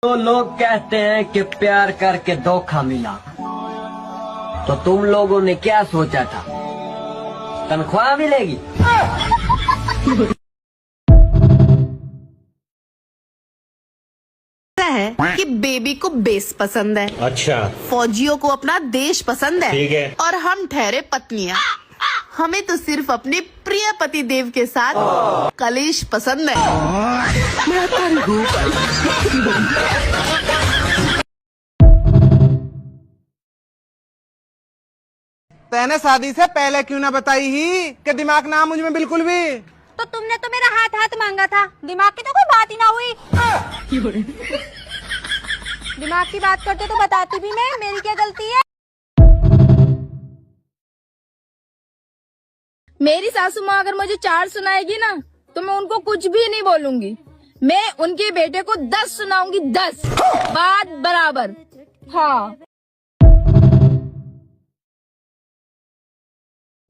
तो लोग कहते हैं कि प्यार करके धोखा मिला, तो तुम लोगों ने क्या सोचा था, तनख्वाह मिलेगी? है कि बेबी को बेस पसंद है, अच्छा, फौजियों को अपना देश पसंद है, ठीक है। और हम ठहरे पत्नियां, हमें तो सिर्फ अपने प्रिय पति देव के साथ कलेश पसंद है। तैने शादी से पहले क्यों ना बताई ही कि दिमाग ना मुझ में बिल्कुल भी। तो तुमने तो मेरा हाथ हाथ मांगा था, दिमाग की तो कोई बात ही ना हुई। दिमाग की बात करते तो बताती भी मैं, मेरी क्या गलती है। मेरी सासू माँ अगर मुझे 4 सुनाएगी ना तो मैं उनको कुछ भी नहीं बोलूंगी। मैं उनके बेटे को 10 सुनाऊंगी, 10 बात बराबर। हाँ।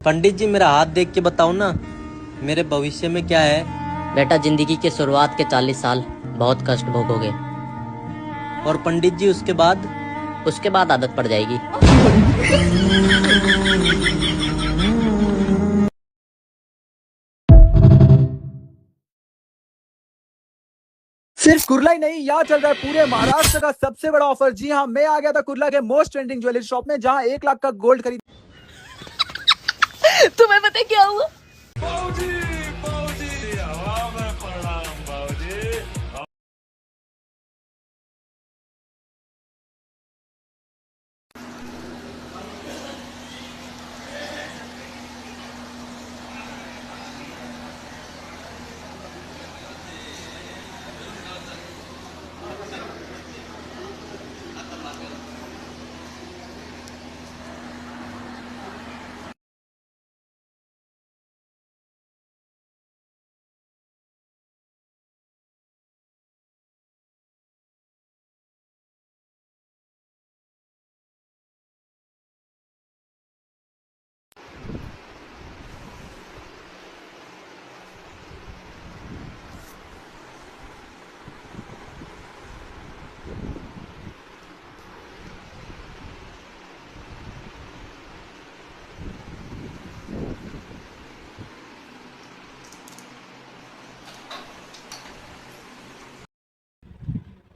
पंडित जी, मेरा हाथ देख के बताओ ना, मेरे भविष्य में क्या है? बेटा, जिंदगी के शुरुआत के 40 साल बहुत कष्ट भोगोगे। और पंडित जी उसके बाद? उसके बाद आदत पड़ जाएगी। सिर्फ कुर्ला ही नहीं, यहाँ चल रहा है पूरे महाराष्ट्र का सबसे बड़ा ऑफर। जी हाँ, मैं आ गया था कुर्ला के मोस्ट ट्रेंडिंग ज्वेलरी शॉप में, जहाँ 1 लाख का गोल्ड खरीद। तुम्हें पता क्या हुआ?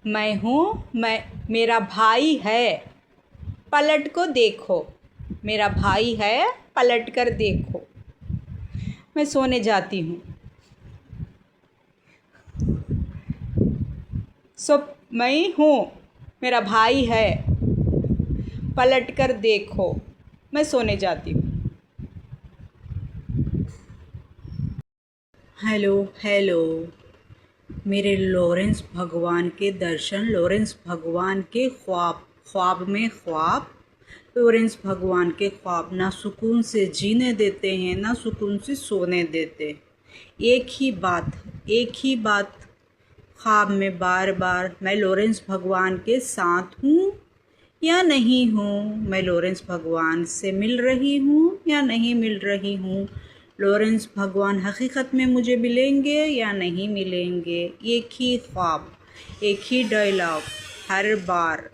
मैं हूँ, मेरा भाई है, पलट को देखो। मेरा भाई है, पलट कर देखो। मैं सोने जाती हूँ। मैं हूँ, मेरा भाई है, पलट कर देखो। मैं सोने जाती हूँ। हेलो हेलो, मेरे लॉरेंस भगवान के दर्शन, लॉरेंस भगवान के ख्वाब में ख्वाब, लॉरेंस भगवान के ख्वाब ना सुकून से जीने देते हैं, ना सुकून से सोने देते। एक ही बात ख्वाब में बार बार, मैं लॉरेंस भगवान के साथ हूँ या नहीं हूँ, मैं लॉरेंस भगवान से मिल रही हूँ या नहीं मिल रही हूँ, लॉरेंस भगवान हकीकत में मुझे मिलेंगे या नहीं मिलेंगे। एक ही ख्वाब, एक ही डायलॉग, हर बार,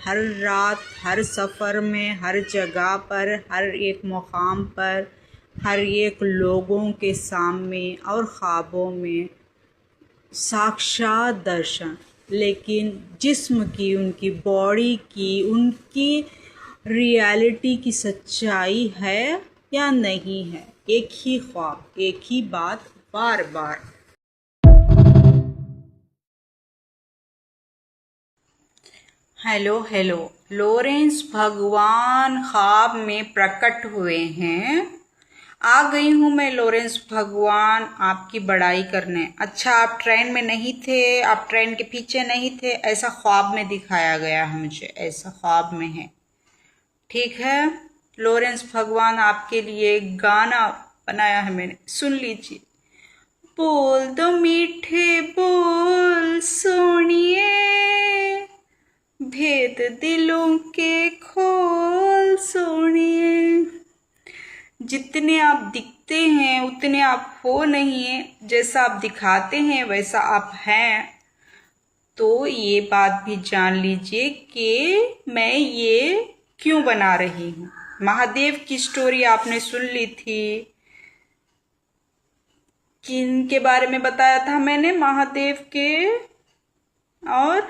हर रात, हर सफ़र में, हर जगह पर, हर एक मुकाम पर, हर एक लोगों के सामने और ख्वाबों में साक्षात दर्शन। लेकिन जिस्म की, उनकी बॉडी की, उनकी रियलिटी की सच्चाई है या नहीं है। एक ही ख्वाब, एक ही बात बार बार। हेलो, लॉरेंस भगवान ख्वाब में प्रकट हुए हैं। आ गई हूँ मैं लॉरेंस भगवान आपकी बड़ाई करने। अच्छा, आप ट्रेन में नहीं थे, आप ट्रेन के पीछे नहीं थे, ऐसा ख्वाब में दिखाया गया है मुझे, ऐसा ख्वाब में है। ठीक है, लॉरेंस भगवान आपके लिए गाना बनाया है मैंने, सुन लीजिए। बोल दो मीठे बोल सोनिए, भेद दिलों के खोल सोनिए। जितने आप दिखते हैं उतने आप हो नहीं है, जैसा आप दिखाते हैं वैसा आप हैं। तो ये बात भी जान लीजिए कि मैं ये क्यों बना रही हूँ। महादेव की स्टोरी आपने सुन ली थी। किन के बारे में बताया था मैंने? महादेव के। और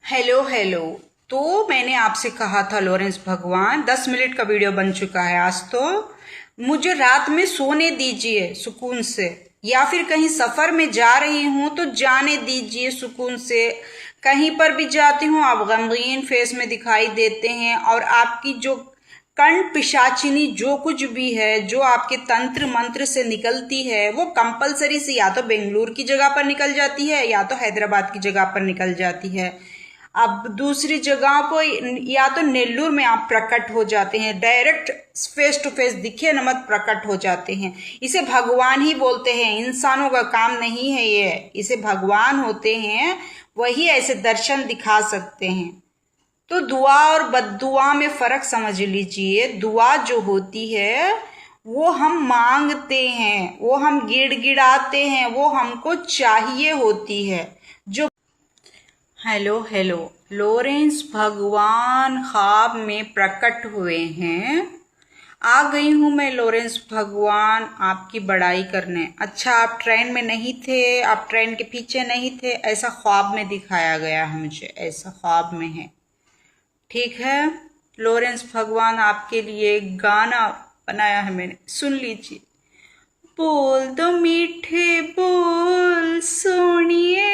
हेलो, तो मैंने आपसे कहा था लॉरेंस भगवान, 10 मिनट का वीडियो बन चुका है आज। तो मुझे रात में सोने दीजिए सुकून से, या फिर कहीं सफर में जा रही हूं तो जाने दीजिए सुकून से। कहीं पर भी जाती हूँ आप गमगीन फेस में दिखाई देते हैं, और आपकी जो कंठ पिशाचिनी जो कुछ भी है, जो आपके तंत्र मंत्र से निकलती है, वो कंपलसरी से या तो बेंगलुरु की जगह पर निकल जाती है या तो हैदराबाद की जगह पर निकल जाती है। अब दूसरी जगह पर या तो नेल्लूर में आप प्रकट हो जाते हैं, डायरेक्ट फेस टू फेस दिखे न मत प्रकट हो जाते हैं। इसे भगवान ही बोलते हैं, इंसानों का काम नहीं है ये। इसे भगवान होते हैं, वही ऐसे दर्शन दिखा सकते हैं। तो दुआ और बद्दुआ में फर्क समझ लीजिए। दुआ जो होती है वो हम मांगते हैं, वो हम गिड़गिड़ाते हैं, वो हमको चाहिए होती है। जो हेलो, लॉरेंस भगवान ख्वाब में प्रकट हुए हैं। आ गई हूँ मैं लॉरेंस भगवान आपकी बड़ाई करने। अच्छा, आप ट्रेन में नहीं थे, आप ट्रेन के पीछे नहीं थे, ऐसा ख्वाब में दिखाया गया है मुझे, ऐसा ख्वाब में है। ठीक है, लॉरेंस भगवान आपके लिए गाना बनाया है मैंने, सुन लीजिए। बोल दो मीठे बोल सोनिए,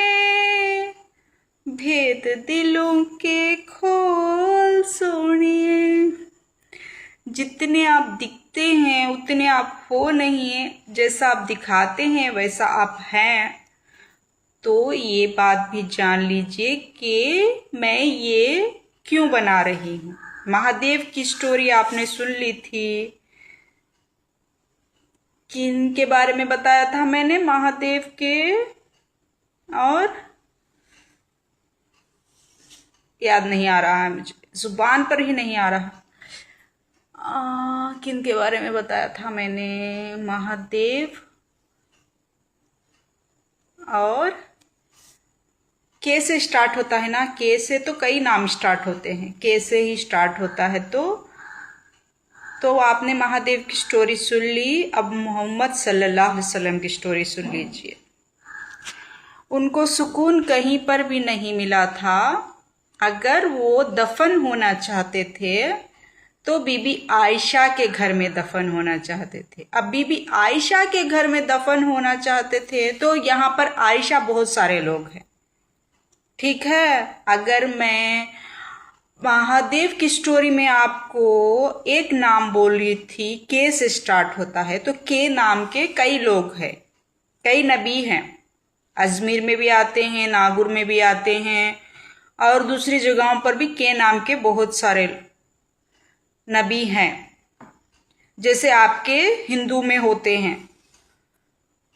भेद दिलों के खोल सोनिए। जितने आप दिखते हैं उतने आप हो नहीं है, जैसा आप दिखाते हैं वैसा आप हैं। तो ये बात भी जान लीजिए कि मैं ये क्यों बना रही हूँ। महादेव की स्टोरी आपने सुन ली थी। किन के बारे में बताया था मैंने? महादेव के। और याद नहीं आ रहा है मुझे, जुबान पर ही नहीं आ रहा। किन के बारे में बताया था मैंने? महादेव और के से स्टार्ट होता है ना, के से तो कई नाम स्टार्ट होते हैं, के से ही स्टार्ट होता है। तो आपने महादेव की स्टोरी सुन ली। अब मोहम्मद सल्लल्लाहु अलैहि वसल्लम की स्टोरी सुन लीजिए। उनको सुकून कहीं पर भी नहीं मिला था। अगर वो दफन होना चाहते थे तो बीबी आयशा के घर में दफन होना चाहते थे। अब बीबी आयशा के घर में दफन होना चाहते थे तो यहाँ पर आयशा बहुत सारे लोग हैं। ठीक है, अगर मैं महादेव की स्टोरी में आपको एक नाम बोल रही थी, के से स्टार्ट होता है, तो के नाम के कई लोग हैं, कई नबी हैं। अजमेर में भी आते हैं, नागौर में भी आते हैं, और दूसरी जगहों पर भी के नाम के बहुत सारे नबी हैं, जैसे आपके हिंदू में होते हैं।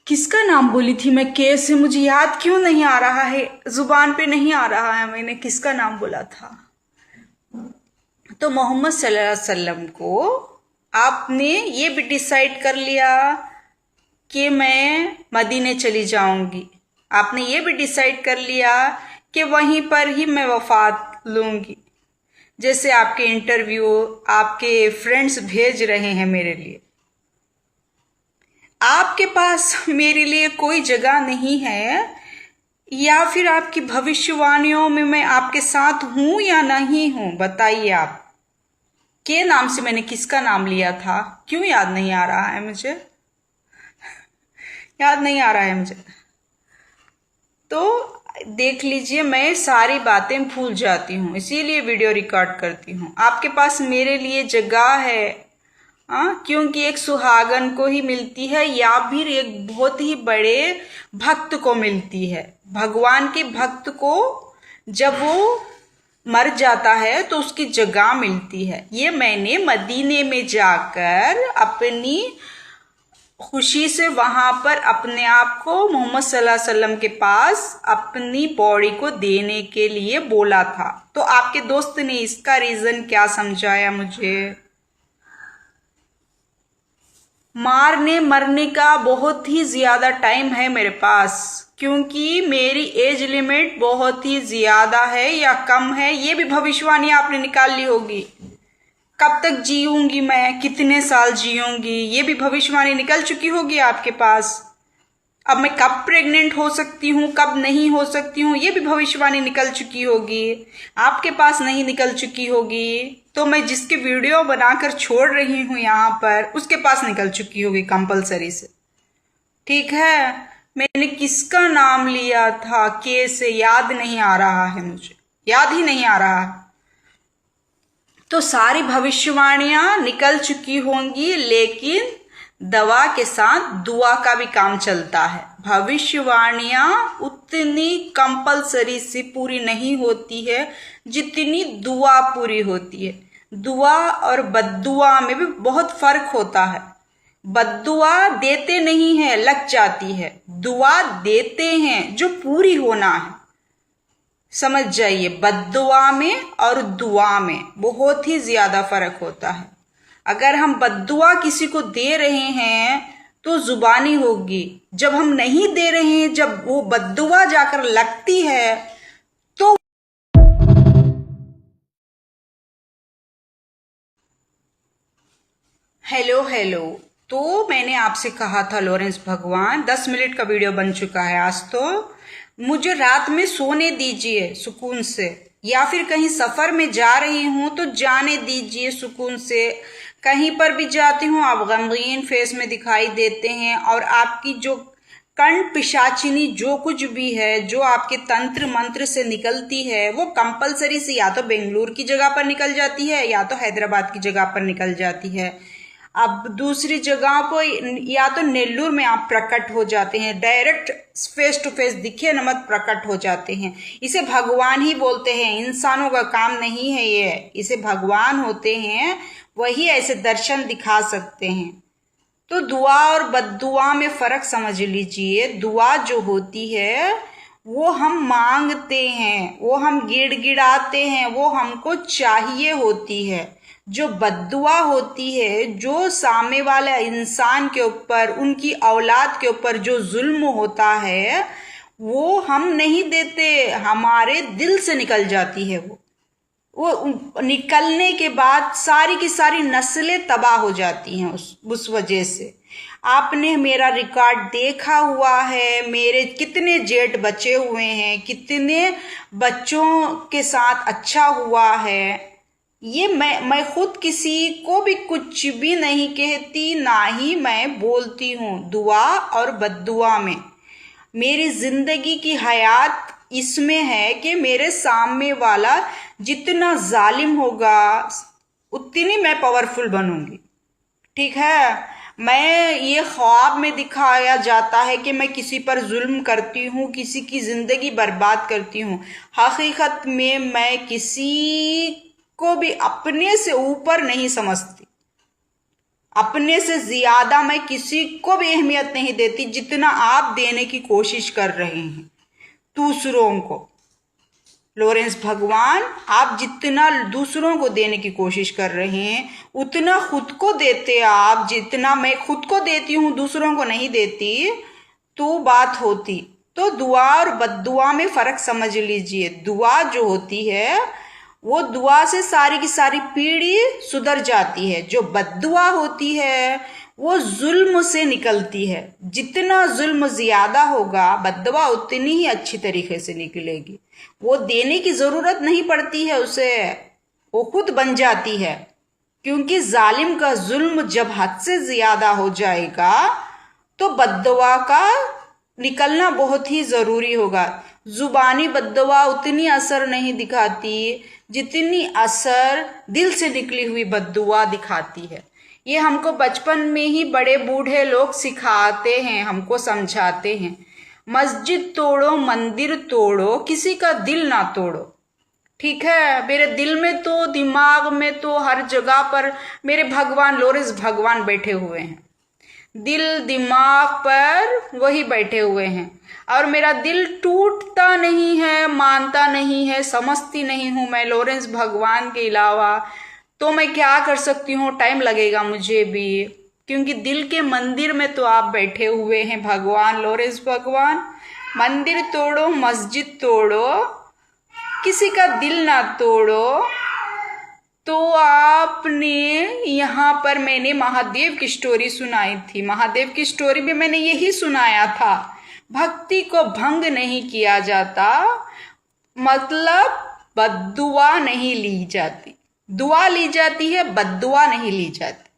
किसका नाम बोली थी मैं के से? मुझे याद क्यों नहीं आ रहा है, जुबान पे नहीं आ रहा है मैंने किसका नाम बोला था। तो मोहम्मद सल्लल्लाहु अलैहि वसल्लम को आपने ये भी डिसाइड कर लिया कि मैं मदीने चली जाऊंगी। आपने ये भी डिसाइड कर लिया कि वहीं पर ही मैं वफात लूंगी। जैसे आपके इंटरव्यू आपके फ्रेंड्स भेज रहे हैं मेरे लिए, आपके पास मेरे लिए कोई जगह नहीं है, या फिर आपकी भविष्यवाणियों में मैं आपके साथ हूं या नहीं हूं? बताइए आप। के नाम से मैंने किसका नाम लिया था? क्यों याद नहीं आ रहा है मुझे? याद नहीं आ रहा है मुझे। तो देख लीजिए, मैं सारी बातें भूल जाती हूँ, इसीलिए वीडियो रिकॉर्ड करती हूँ। आपके पास मेरे लिए जगह है, क्योंकि एक सुहागन को ही मिलती है या फिर एक बहुत ही बड़े भक्त को मिलती है। भगवान के भक्त को जब वो मर जाता है तो उसकी जगह मिलती है। ये मैंने मदीने में जाकर अपनी खुशी से वहां पर अपने आप को मोहम्मद सल्लल्लाहु अलैहि वसल्लम के पास अपनी बॉडी को देने के लिए बोला था। तो आपके दोस्त ने इसका रीजन क्या समझाया मुझे? मारने मरने का बहुत ही ज़्यादा टाइम है मेरे पास, क्योंकि मेरी एज लिमिट बहुत ही ज़्यादा है या कम है, ये भी भविष्यवाणी आपने निकाल ली होगी। कब तक जीऊंगी मैं, कितने साल जीऊंगी, ये भी भविष्यवाणी निकल चुकी होगी आपके पास। अब मैं कब प्रेग्नेंट हो सकती हूँ, कब नहीं हो सकती हूँ, ये भी भविष्यवाणी निकल चुकी होगी। आपके पास नहीं निकल चुकी होगी तो मैं जिसके वीडियो बनाकर छोड़ रही हूँ यहाँ पर, उसके पास निकल चुकी होगी कंपलसरी से। ठीक है, मैंने किसका नाम लिया था के से, याद नहीं आ रहा है, मुझे याद ही नहीं आ रहा। तो सारी भविष्यवाणियां निकल चुकी होंगी, लेकिन दवा के साथ दुआ का भी काम चलता है। भविष्यवाणियां उतनी कंपलसरी से पूरी नहीं होती है जितनी दुआ पूरी होती है। दुआ और बद्दुआ में भी बहुत फर्क होता है। बद्दुआ देते नहीं है, लग जाती है। दुआ देते हैं जो पूरी होना है। समझ जाइए, बद्दुआ में और दुआ में बहुत ही ज्यादा फर्क होता है। अगर हम बद्दुआ किसी को दे रहे हैं तो जुबानी होगी, जब हम नहीं दे रहे हैं, जब वो बद्दुआ जाकर लगती है तो हेलो, तो मैंने आपसे कहा था लॉरेंस भगवान, 10 मिनट का वीडियो बन चुका है आज। तो मुझे रात में सोने दीजिए सुकून से, या फिर कहीं सफर में जा रही हूं तो जाने दीजिए सुकून से। कहीं पर भी जाती हूँ आप गमगीन फेस में दिखाई देते हैं, और आपकी जो कंठ पिशाचिनी जो कुछ भी है, जो आपके तंत्र मंत्र से निकलती है, वो कंपलसरी से या तो बेंगलुरु की जगह पर निकल जाती है या तो हैदराबाद की जगह पर निकल जाती है। अब दूसरी जगह पर या तो नेल्लूर में आप प्रकट हो जाते हैं, डायरेक्ट फेस टू फेस दिखे न मत प्रकट हो जाते हैं। इसे भगवान ही बोलते हैं, इंसानों का काम नहीं है ये, इसे भगवान होते हैं, वही ऐसे दर्शन दिखा सकते हैं। तो दुआ और बद्दुआ में फर्क समझ लीजिए। दुआ जो होती है वो हम मांगते हैं, वो हम गिड़गिड़ाते हैं, वो हमको चाहिए होती है। जो बद्दुआ होती है, जो सामने वाला इंसान के ऊपर, उनकी औलाद के ऊपर जो जुल्म होता है, वो हम नहीं देते, हमारे दिल से निकल जाती है। वो निकलने के बाद सारी की सारी नस्लें तबाह हो जाती हैं उस वजह से। आपने मेरा रिकॉर्ड देखा हुआ है, मेरे कितने जेठ बचे हुए हैं, कितने बच्चों के साथ अच्छा हुआ है। ये मैं खुद किसी को भी कुछ भी नहीं कहती, ना ही मैं बोलती हूँ। दुआ और बद्दुआ में मेरी जिंदगी की हयात इसमें है कि मेरे सामने वाला जितना जालिम होगा उतनी मैं पावरफुल बनूंगी। ठीक है, मैं ये ख्वाब में दिखाया जाता है कि मैं किसी पर जुल्म करती हूँ, किसी की जिंदगी बर्बाद करती हूँ। हकीकत में मैं किसी को भी अपने से ऊपर नहीं समझती, अपने से ज्यादा मैं किसी को भी अहमियत नहीं देती जितना आप देने की कोशिश कर रहे हैं दूसरों को। लॉरेंस भगवान, आप जितना दूसरों को देने की कोशिश कर रहे हैं उतना खुद को देते आप। जितना मैं खुद को देती हूँ दूसरों को नहीं देती तो बात होती। तो दुआ और बद्दुआ में फर्क समझ लीजिए। दुआ जो होती है वो दुआ से सारी की सारी पीढ़ी सुधर जाती है। जो बद्दुआ होती है वो जुल्म से निकलती है। जितना जुल्म ज्यादा होगा बद्दुआ उतनी ही अच्छी तरीके से निकलेगी। वो देने की जरूरत नहीं पड़ती है उसे, वो खुद बन जाती है। क्योंकि जालिम का जुल्म जब हद से ज्यादा हो जाएगा तो बद्दुआ का निकलना बहुत ही जरूरी होगा। जुबानी बद्दुआ उतनी असर नहीं दिखाती जितनी असर दिल से निकली हुई बद्दुआ दिखाती है। ये हमको बचपन में ही बड़े बूढ़े लोग सिखाते हैं, हमको समझाते हैं। मस्जिद तोड़ो, मंदिर तोड़ो, किसी का दिल ना तोड़ो। ठीक है, मेरे दिल में तो, दिमाग में तो, हर जगह पर मेरे भगवान लॉरेंस भगवान बैठे हुए हैं। दिल दिमाग पर वही बैठे हुए हैं। और मेरा दिल टूटता नहीं है, मानता नहीं है, समझती नहीं हूं मैं लॉरेंस भगवान के अलावा। तो मैं क्या कर सकती हूँ, टाइम लगेगा मुझे भी, क्योंकि दिल के मंदिर में तो आप बैठे हुए हैं भगवान लॉरेंस भगवान। मंदिर तोड़ो, मस्जिद तोड़ो, किसी का दिल ना तोड़ो। तो आपने यहाँ पर मैंने महादेव की स्टोरी सुनाई थी। महादेव की स्टोरी में मैंने यही सुनाया था, भक्ति को भंग नहीं किया जाता, मतलब बद्दुआ नहीं ली जाती। दुआ ली जाती है, बद्दुआ नहीं ली जाती।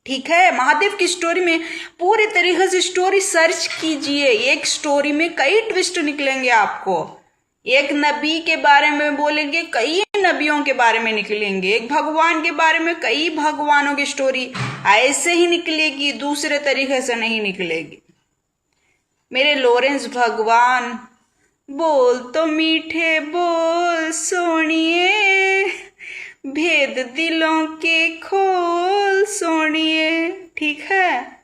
ठीक है, महादेव की स्टोरी में पूरे तरीके से स्टोरी सर्च कीजिए। एक स्टोरी में कई ट्विस्ट निकलेंगे आपको। एक नबी के बारे में बोलेंगे, कई नबियों के बारे में निकलेंगे। एक भगवान के बारे में कई भगवानों की स्टोरी ऐसे ही निकलेगी, दूसरे तरीके से नहीं निकलेगी। मेरे लॉरेंस भगवान, बोल तो मीठे बोल सोनिए, भेद दिलों के खोल सोनिए। ठीक है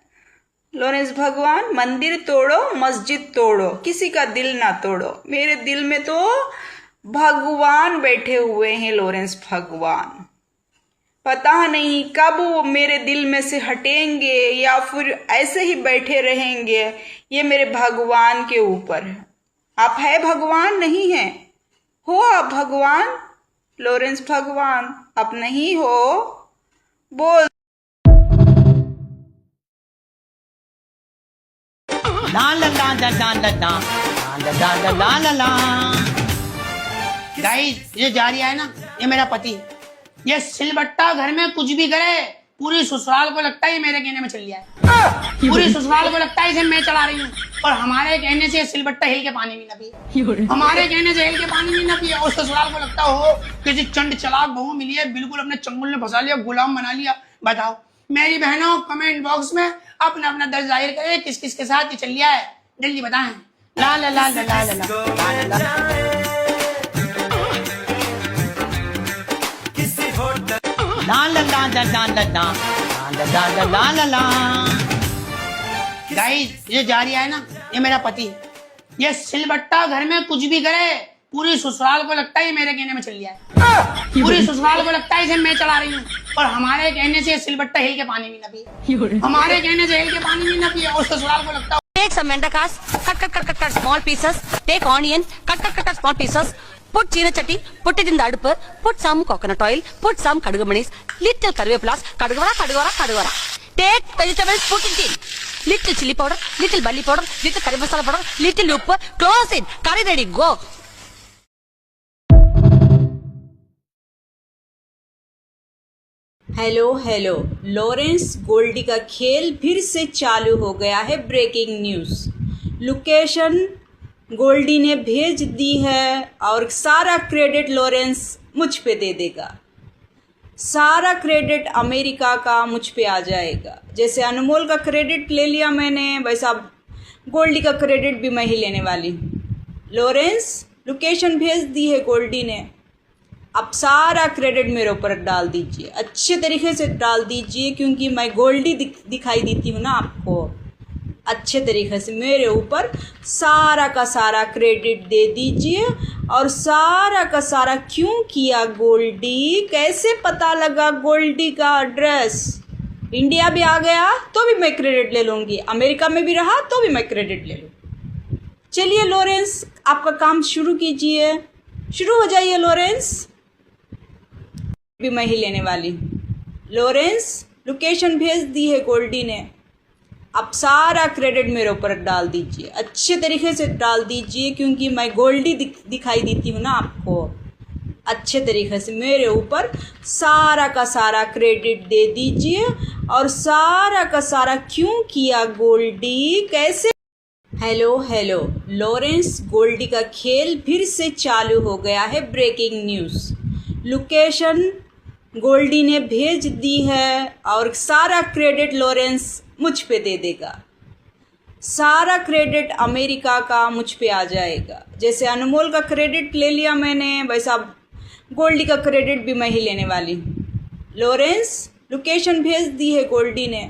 लॉरेंस भगवान, मंदिर तोड़ो, मस्जिद तोड़ो, किसी का दिल ना तोड़ो। मेरे दिल में तो भगवान बैठे हुए हैं लॉरेंस भगवान। पता नहीं कब वो मेरे दिल में से हटेंगे या फिर ऐसे ही बैठे रहेंगे, ये मेरे भगवान के ऊपर है। आप है भगवान, नहीं है? हो आप भगवान लॉरेंस भगवान? आप नहीं हो, बोल। गाइस, ये जारिया है ना, ये मेरा पति। ये सिलबट्टा घर में कुछ भी करे, पूरी ससुराल को लगता है ये मेरे कहने में चल गया है। पूरी ससुराल को लगता है इसे मैं चला रही हूँ, और हमारे कहने से सिलबट्टा हिल के पानी भी न पिए। हमारे कहने से हिल के पानी भी न पिए, और ससुराल को लगता हो किसी चंड चलाक बहू मिली है, बिल्कुल अपने चंगुल ने फंसा लिया, गुलाम बना लिया। बताओ मेरी बहनों, कमेंट बॉक्स में अपना अपना दर्द जाहिर करे, किस किस के साथ ये चल गया है, जल्दी बताएं। ला ला ला ला ला ला गाइस, ये जारिया है ना, ये मेरा पति। ये सिलबट्टा घर में कुछ भी करे, पूरी ससुराल को लगता है ये मेरे कहने में चल गया है। पूरी ससुराल को लगता है इसे मैं चला रही हूँ, और हमारे कहने से सिलबट्टा हिल के पानी भी न पिए। हमारे कहने से हिल के पानी भी न पिए, और ससुराल को लगता है। Take some mendakas, cut small pieces. Take onion, cut small pieces. Put china chatti, put it in the adupper. Put some coconut oil, put some kadugamanis, little karvepulas, kadugara. Take vegetables, put it in. Little chili powder, little barley powder, little curry masala powder, little upu. Close it. Curry ready. Go. Hello, Lawrence Goldy का खेल फिर से चालू हो गया है। Breaking news, location Goldy ने भेज दी है और सारा क्रेडिट लॉरेंस मुझ पे दे देगा। सारा क्रेडिट अमेरिका का मुझ पे आ जाएगा। जैसे अनमोल का क्रेडिट ले लिया मैंने, वैसा गोल्डी का क्रेडिट भी मैं ही लेने वाली हूँ। लॉरेंस लोकेशन भेज दी है गोल्डी ने, अब सारा क्रेडिट मेरे ऊपर डाल दीजिए, अच्छे तरीके से डाल दीजिए, क्योंकि मैं गोल्डी दिखाई देती हूँ ना आपको। अच्छे तरीके से मेरे ऊपर सारा का सारा क्रेडिट दे दीजिए। और सारा का सारा क्यों किया गोल्डी, कैसे पता लगा गोल्डी का एड्रेस? इंडिया भी आ गया तो भी मैं क्रेडिट ले लूँगी, अमेरिका में भी रहा तो भी मैं क्रेडिट ले लूँ। चलिए लॉरेंस, आपका काम शुरू कीजिए, शुरू हो जाइए लॉरेंस। भी मैं ही लेने वाली हूँ। लॉरेंस लोकेशन भेज दी है गोल्डी ने, अब सारा क्रेडिट मेरे ऊपर डाल दीजिए, अच्छे तरीके से डाल दीजिए, क्योंकि मैं गोल्डी दिखाई देती हूँ ना आपको। अच्छे तरीके से मेरे ऊपर सारा का सारा क्रेडिट दे दीजिए। और सारा का सारा क्यों किया गोल्डी, कैसे? हेलो, लॉरेंस गोल्डी का खेल फिर से चालू हो गया है। ब्रेकिंग न्यूज़, लोकेशन गोल्डी ने भेज दी है और सारा क्रेडिट लॉरेंस मुझ पे दे देगा। सारा क्रेडिट अमेरिका का मुझ पे आ जाएगा। जैसे अनमोल का क्रेडिट ले लिया मैंने, वैसा गोल्डी का क्रेडिट भी मैं ही लेने वाली हूँ। लॉरेंस लोकेशन भेज दी है गोल्डी ने,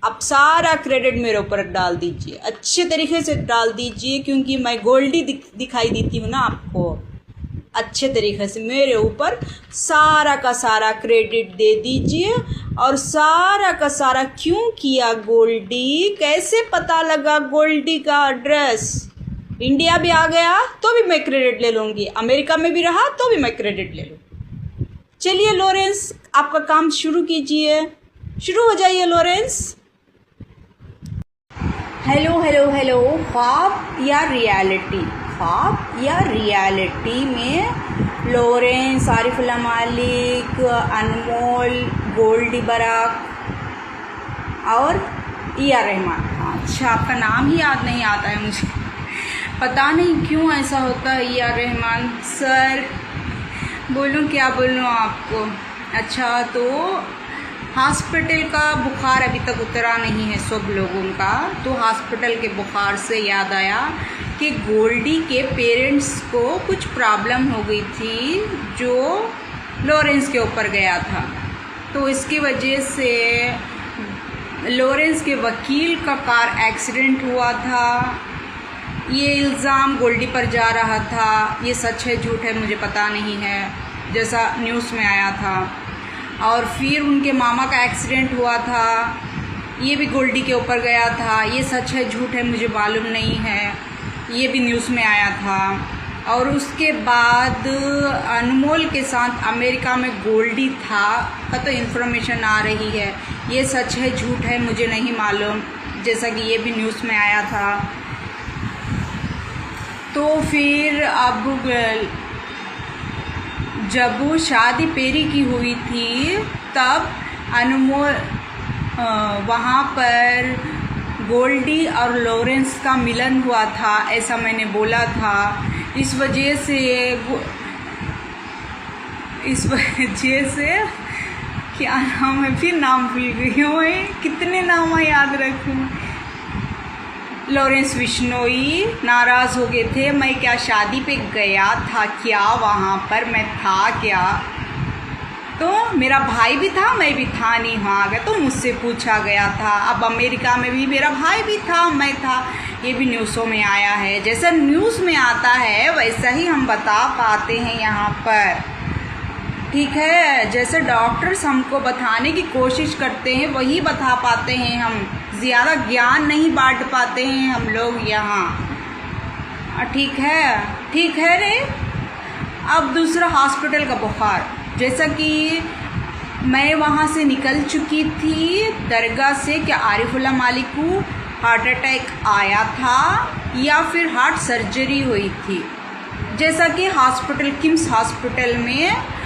अब सारा क्रेडिट मेरे ऊपर डाल दीजिए, अच्छे तरीके से डाल दीजिए, क्योंकि मैं गोल्डी दिखाई देती हूँ ना आपको। अच्छे तरीके से मेरे ऊपर सारा का सारा क्रेडिट दे दीजिए। और सारा का सारा क्यों किया गोल्डी, कैसे पता लगा गोल्डी का एड्रेस? इंडिया भी आ गया तो भी मैं क्रेडिट ले लूँगी, अमेरिका में भी रहा तो भी मैं क्रेडिट ले लूँगी। चलिए लॉरेंस, आपका काम शुरू कीजिए, शुरू हो जाइए लॉरेंस। हेलो हेलो हेलो, ख्वाब या रियलिटी? ख्वाब या रियलिटी में लॉरेंस, आरिफुल्ला मालिक, अनमोल, गोल्डी बराक और ए.आर. रहमान। अच्छा, आपका नाम ही याद नहीं आता है मुझे, पता नहीं क्यों ऐसा होता है। ए.आर. रहमान सर, बोलूं क्या बोलूं आपको। अच्छा, तो हॉस्पिटल का बुखार अभी तक उतरा नहीं है सब लोगों का, तो हॉस्पिटल के बुखार से याद आया कि गोल्डी के पेरेंट्स को कुछ प्रॉब्लम हो गई थी जो लॉरेंस के ऊपर गया था। तो इसकी वजह से लॉरेंस के वकील का कार एक्सीडेंट हुआ था। ये इल्ज़ाम गोल्डी पर जा रहा था, ये सच है झूठ है मुझे पता नहीं है, जैसा न्यूज़ में आया था। और फिर उनके मामा का एक्सीडेंट हुआ था, ये भी गोल्डी के ऊपर गया था, ये सच है झूठ है मुझे मालूम नहीं है, ये भी न्यूज़ में आया था। और उसके बाद अनमोल के साथ अमेरिका में गोल्डी था का तो इन्फॉर्मेशन आ रही है, ये सच है झूठ है मुझे नहीं मालूम, जैसा कि ये भी न्यूज़ में आया था। तो फिर अब जब शादी पेरी की हुई थी तब अनमोल वहाँ पर गोल्डी और लॉरेंस का मिलन हुआ था, ऐसा मैंने बोला था। इस वजह से क्या नाम है, फिर नाम भूल गई हूँ, कितने नाम मैं याद रखूँ। लॉरेंस बिश्नोई नाराज़ हो गए थे, मैं क्या शादी पे गया था क्या, वहाँ पर मैं था क्या? तो मेरा भाई भी था, मैं भी था नहीं वहाँ गया, तो मुझसे पूछा गया था। अब अमेरिका में भी मेरा भाई भी था, मैं था, ये भी न्यूज़ों में आया है। जैसा न्यूज़ में आता है वैसा ही हम बता पाते हैं यहाँ पर, ठीक है? जैसे डॉक्टर्स हमको बताने की कोशिश करते हैं वही बता पाते हैं हम, ज़्यादा ज्ञान नहीं बांट पाते हैं हम लोग यहाँ, ठीक है? ठीक है रे। अब दूसरा हॉस्पिटल का बुखार, जैसा कि मैं वहाँ से निकल चुकी थी दरगाह से, क्या आरिफुल्ला मालिक को हार्ट अटैक आया था या फिर हार्ट सर्जरी हुई थी? जैसा कि हॉस्पिटल, किम्स हॉस्पिटल में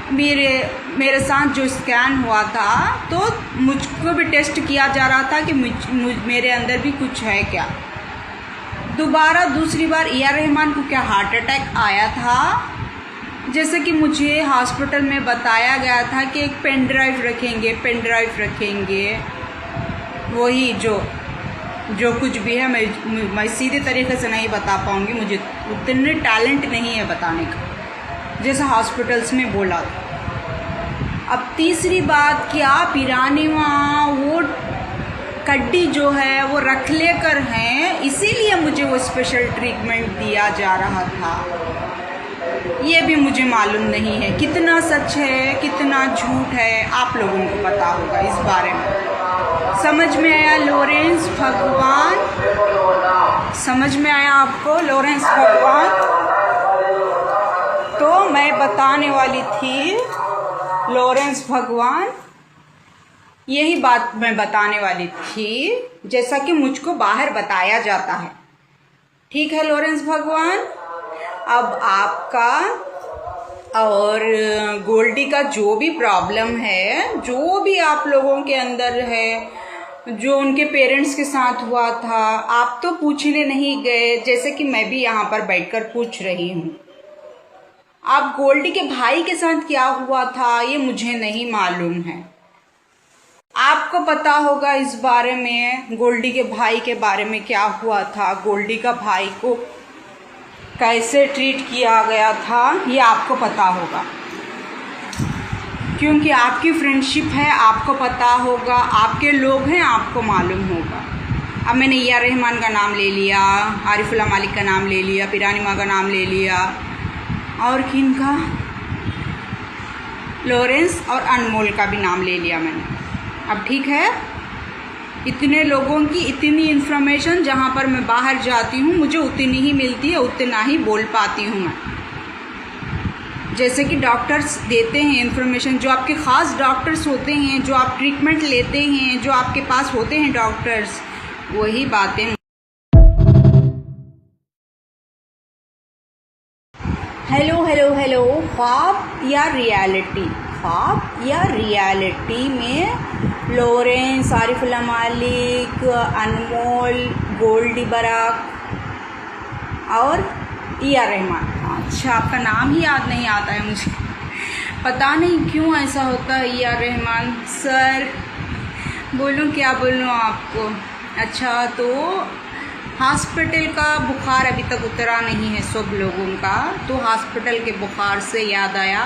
मेरे साथ जो स्कैन हुआ था तो मुझको भी टेस्ट किया जा रहा था कि मेरे अंदर भी कुछ है क्या। दूसरी बार ए.आर. रहमान को क्या हार्ट अटैक आया था? जैसे कि मुझे हॉस्पिटल में बताया गया था कि एक पेन ड्राइव रखेंगे, वही जो कुछ भी है मैं सीधे तरीके से नहीं बता पाऊँगी, मुझे उतने टैलेंट नहीं है बताने का, जैसा हॉस्पिटल्स में बोला था। अब तीसरी बात, क्या पिरानी वहाँ वो कड्डी जो है वो रख लेकर हैं, इसीलिए मुझे वो स्पेशल ट्रीटमेंट दिया जा रहा था, ये भी मुझे मालूम नहीं है। कितना सच है कितना झूठ है आप लोगों को पता होगा इस बारे में। समझ में आया लॉरेंस भगवान? समझ में आया आपको लॉरेंस भगवान? तो मैं बताने वाली थी लॉरेंस भगवान, यही बात मैं बताने वाली थी जैसा कि मुझको बाहर बताया जाता है, ठीक है लॉरेंस भगवान? अब आपका और गोल्डी का जो भी प्रॉब्लम है, जो भी आप लोगों के अंदर है, जो उनके पेरेंट्स के साथ हुआ था, आप तो पूछने नहीं गए, जैसे कि मैं भी यहाँ पर बैठकर पूछ रही हूँ। आप गोल्डी के भाई के साथ क्या हुआ था ये मुझे नहीं मालूम है, आपको पता होगा इस बारे में। गोल्डी के भाई के बारे में क्या हुआ था, गोल्डी का भाई को कैसे ट्रीट किया गया था, ये आपको पता होगा, क्योंकि आपकी फ्रेंडशिप है, आपको पता होगा, आपके लोग हैं, आपको मालूम होगा। अब मैंने ए.आर. रहमान का नाम ले लिया, आरिफुल्ला मालिक का नाम ले लिया, पिरानी माँ का नाम ले लिया, और किन का, लॉरेंस और अनमोल का भी नाम ले लिया मैंने। अब ठीक है, इतने लोगों की इतनी इन्फॉर्मेशन जहाँ पर मैं बाहर जाती हूँ मुझे उतनी ही मिलती है, उतना ही बोल पाती हूँ मैं। जैसे कि डॉक्टर्स देते हैं इन्फॉर्मेशन, जो आपके ख़ास डॉक्टर्स होते हैं, जो आप ट्रीटमेंट लेते हैं, जो आपके पास होते हैं डॉक्टर्स, वही बातें। हेलो हेलो हेलो, ख्वाब या रियलिटी? ख्वाब या रियलिटी में लॉरेंस, आरिफ उल्लाह मालिक, अनमोल, गोल्डी बराक और ए.आर. रहमान। अच्छा, आपका नाम ही याद नहीं आता है मुझे, पता नहीं क्यों ऐसा होता है। ए.आर. रहमान सर, बोलूं क्या बोलूं आपको। अच्छा, तो हॉस्पिटल का बुखार अभी तक उतरा नहीं है सब लोगों का, तो हॉस्पिटल के बुखार से याद आया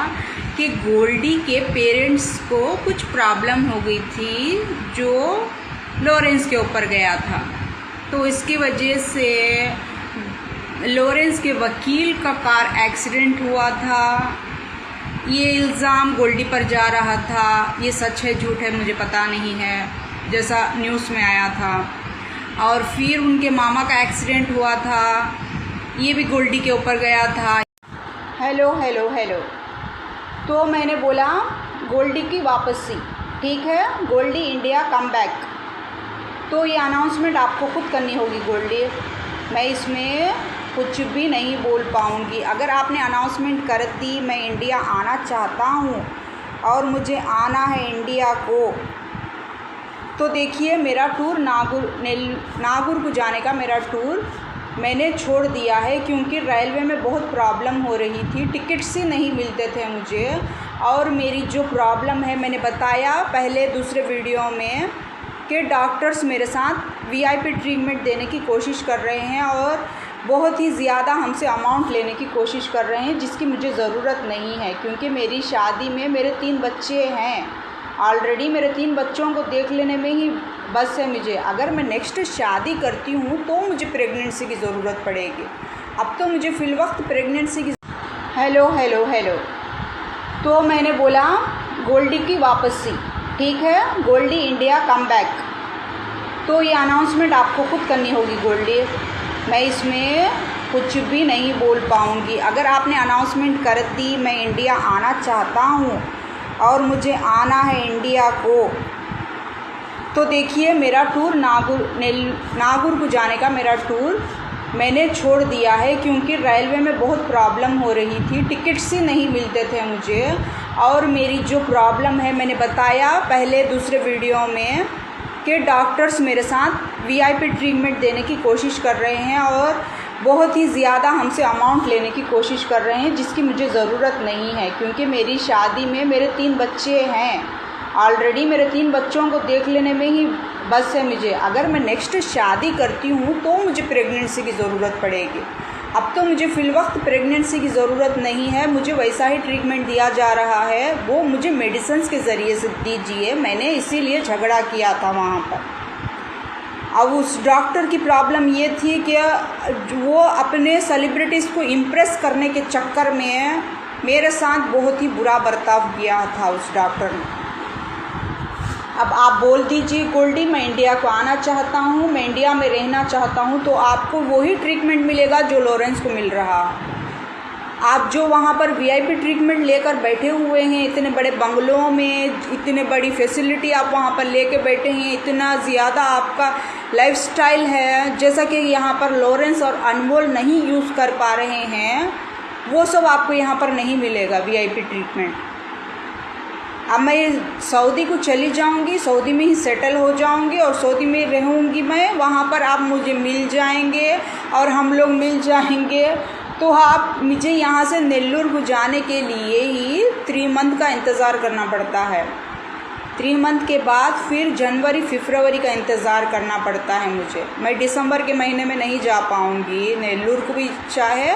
कि गोल्डी के पेरेंट्स को कुछ प्रॉब्लम हो गई थी जो लॉरेंस के ऊपर गया था, तो इसकी वजह से लॉरेंस के वकील का कार एक्सीडेंट हुआ था। ये इल्ज़ाम गोल्डी पर जा रहा था, ये सच है झूठ है मुझे पता नहीं है, जैसा न्यूज़ में आया था। और फिर उनके मामा का एक्सीडेंट हुआ था, ये भी गोल्डी के ऊपर गया था। हेलो हेलो हेलो, तो मैंने बोला गोल्डी की वापसी, ठीक है, गोल्डी इंडिया कम बैक। तो ये अनाउंसमेंट आपको खुद करनी होगी गोल्डी, मैं इसमें कुछ भी नहीं बोल पाऊँगी। अगर आपने अनाउंसमेंट कर दी मैं इंडिया आना चाहता हूँ और मुझे आना है इंडिया को, तो देखिए मेरा टूर नागुर को जाने का मेरा टूर मैंने छोड़ दिया है, क्योंकि रेलवे में बहुत प्रॉब्लम हो रही थी, टिकट्स ही नहीं मिलते थे मुझे। और मेरी जो प्रॉब्लम है मैंने बताया पहले दूसरे वीडियो में कि डॉक्टर्स मेरे साथ वीआईपी ट्रीटमेंट देने की कोशिश कर रहे हैं और बहुत ही ज़्यादा हमसे अमाउंट लेने की कोशिश कर रहे हैं, जिसकी मुझे ज़रूरत नहीं है, क्योंकि मेरी शादी में मेरे 3 बच्चे हैं ऑलरेडी, मेरे 3 बच्चों को देख लेने में ही बस है मुझे। अगर मैं नेक्स्ट शादी करती हूँ तो मुझे प्रेगनेंसी की ज़रूरत पड़ेगी, अब तो मुझे फ़िलवक्त प्रेगनेंसी की। हेलो हेलो हेलो, तो मैंने बोला गोल्डी की वापसी, ठीक है, गोल्डी इंडिया कम बैक। तो ये अनाउंसमेंट आपको खुद करनी होगी गोल्डी, मैं इसमें कुछ भी नहीं बोल पाऊँगी। अगर आपने अनाउंसमेंट कर दी मैं इंडिया आना चाहता हूँ और मुझे आना है इंडिया को, तो देखिए मेरा टूर नागुर को जाने का मेरा टूर मैंने छोड़ दिया है, क्योंकि रेलवे में बहुत प्रॉब्लम हो रही थी, टिकट्स ही नहीं मिलते थे मुझे। और मेरी जो प्रॉब्लम है मैंने बताया पहले दूसरे वीडियो में कि डॉक्टर्स मेरे साथ वीआईपी ट्रीटमेंट देने की कोशिश कर रहे हैं और बहुत ही ज़्यादा हमसे अमाउंट लेने की कोशिश कर रहे हैं, जिसकी मुझे ज़रूरत नहीं है, क्योंकि मेरी शादी में मेरे 3 बच्चे हैं ऑलरेडी, मेरे 3 बच्चों को देख लेने में ही बस है मुझे। अगर मैं नेक्स्ट शादी करती हूँ तो मुझे प्रेगनेंसी की ज़रूरत पड़ेगी, अब तो मुझे फ़िलवक्त प्रेगनेंसी की ज़रूरत नहीं है, मुझे वैसा ही ट्रीटमेंट दिया जा रहा है, वो मुझे मेडिसिन्स के ज़रिए से दीजिए, मैंने इसीलिए झगड़ा किया था वहाँ पर। अब उस डॉक्टर की प्रॉब्लम ये थी कि वो अपने सेलिब्रिटीज़ को इम्प्रेस करने के चक्कर में मेरे साथ बहुत ही बुरा बर्ताव किया था उस डॉक्टर ने। अब आप बोल दीजिए गोल्डी मैं इंडिया को आना चाहता हूँ, मैं इंडिया में रहना चाहता हूँ, तो आपको वही ट्रीटमेंट मिलेगा जो लॉरेंस को मिल रहा है। आप जो वहाँ पर वीआईपी ट्रीटमेंट लेकर बैठे हुए हैं, इतने बड़े बंगलों में इतने बड़ी फैसिलिटी आप वहाँ पर लेके बैठे हैं, इतना ज़्यादा आपका लाइफस्टाइल है, जैसा कि यहाँ पर लॉरेंस और अनमोल नहीं यूज़ कर पा रहे हैं, वो सब आपको यहाँ पर नहीं मिलेगा वीआईपी ट्रीटमेंट। अब मैं सऊदी को चली जाऊंगी, सऊदी में ही सेटल हो जाऊंगी और सऊदी में रहूंगी मैं, वहाँ पर आप मुझे मिल जाएंगे और हम लोग मिल जाएंगे। तो आप मुझे यहाँ से नेल्लूर को जाने के लिए ही 3 मंथ का इंतज़ार करना पड़ता है, 3 मंथ के बाद फिर जनवरी फरवरी का इंतज़ार करना पड़ता है मुझे। मैं दिसंबर के महीने में नहीं जा पाऊँगी, नेल्लूर को भी चाहे